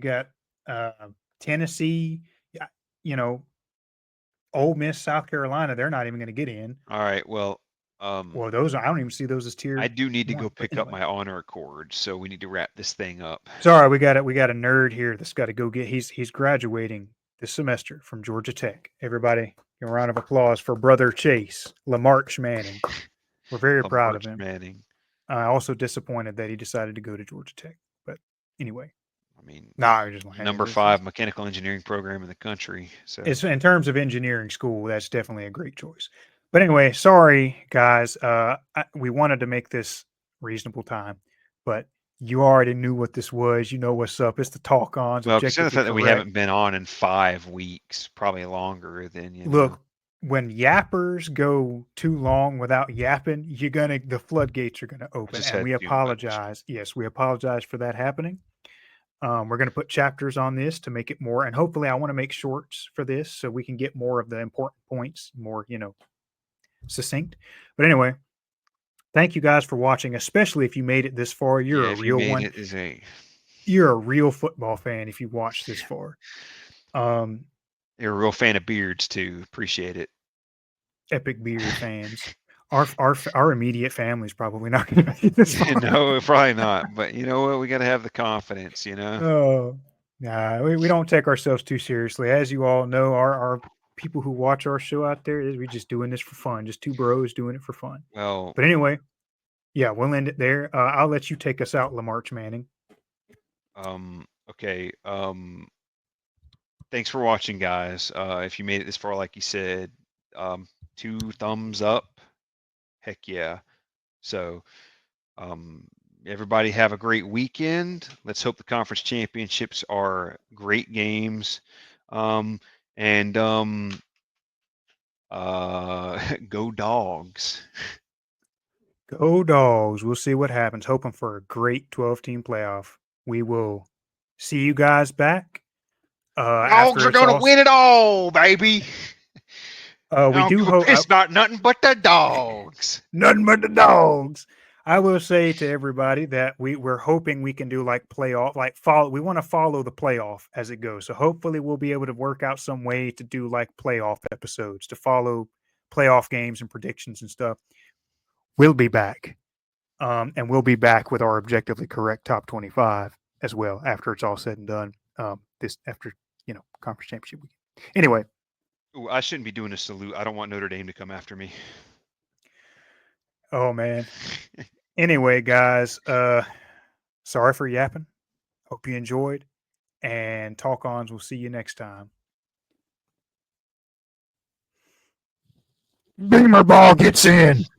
Speaker 2: uh Tennessee, yeah, you know, Ole Miss, South Carolina, they're not even going to get in.
Speaker 1: all right. Well, um,
Speaker 2: Well, those I don't even see those as
Speaker 1: I
Speaker 2: tier
Speaker 1: do need to go
Speaker 2: 1. But
Speaker 1: pick up
Speaker 2: anyway,
Speaker 1: my honor cord, so we need to wrap this thing up.
Speaker 2: sorry, we got a nerd here that's got to go get. He's graduating this semester from Georgia Tech. Everybody, give a round of applause for brother Chase Lamarch Manning. We're very proud of
Speaker 1: March
Speaker 2: him.
Speaker 1: Manning.
Speaker 2: Also disappointed that he decided to go to Georgia Tech. But anyway,
Speaker 1: I mean,
Speaker 2: nah, I was just lying.
Speaker 1: number 5 mechanical engineering program in the country. So
Speaker 2: It's in terms of engineering school, that's definitely a great choice. But anyway, sorry guys. We wanted to make this reasonable time, but you already knew what this was. You know what's up. It's the Talk-Ons,
Speaker 1: well, considering the
Speaker 2: objectively
Speaker 1: fact that we
Speaker 2: correct.
Speaker 1: haven't been on in 5 weeks, probably longer than
Speaker 2: Look, when yappers go too long without yapping, the floodgates are gonna
Speaker 1: I
Speaker 2: open,
Speaker 1: just
Speaker 2: and
Speaker 1: had
Speaker 2: we
Speaker 1: too much.
Speaker 2: apologize. Yes, we apologize for that happening. We're going to put chapters on this to make it more, and hopefully I want to make shorts for this so we can get more of the important points, more, succinct. But anyway, thank you guys for watching, especially if you made it this far. You're
Speaker 1: Yeah,
Speaker 2: a
Speaker 1: if you
Speaker 2: real
Speaker 1: made
Speaker 2: one.
Speaker 1: it, is a
Speaker 2: You're a real football fan if you watched this far.
Speaker 1: you're a real fan of beards too. Appreciate it.
Speaker 2: Epic beard fans. Our immediate family's probably not going to make it this far.
Speaker 1: No, probably not. But you know what? We got to have the confidence, you know.
Speaker 2: Oh, nah, we don't take ourselves too seriously. As you all know, our people who watch our show out there, we just doing this for fun. Just two bros doing it for fun.
Speaker 1: Well,
Speaker 2: But anyway, yeah, we'll end it there. I'll let you take us out, Lamarch Manning.
Speaker 1: okay. Thanks for watching, guys. If you made it this far, like you said, 2 thumbs up. Heck yeah. So, everybody have a great weekend. Let's hope the conference championships are great games. And go Dogs.
Speaker 2: Go Dogs. We'll see what happens. Hoping for a great 12-team playoff. We will see you guys back.
Speaker 1: Dogs are gonna win it all, baby.
Speaker 2: We
Speaker 1: I don't
Speaker 2: do
Speaker 1: give a
Speaker 2: hope
Speaker 1: piss about nothing but the Dogs.
Speaker 2: nothing but the Dogs. I will say to everybody that we're hoping we can do like playoff, like follow. We want to follow the playoff as it goes. So hopefully we'll be able to work out some way to do like playoff episodes to follow playoff games and predictions and stuff. We'll be back, and we'll be back with our objectively correct top 25 as well after it's all said and done. This after conference championship weekend. Anyway.
Speaker 1: Ooh, I shouldn't be doing a salute. I don't want Notre Dame to come after me.
Speaker 2: Oh man. Anyway, guys, sorry for yapping. Hope you enjoyed. And Talk-Ons, we'll see you next time. Beamer ball gets in.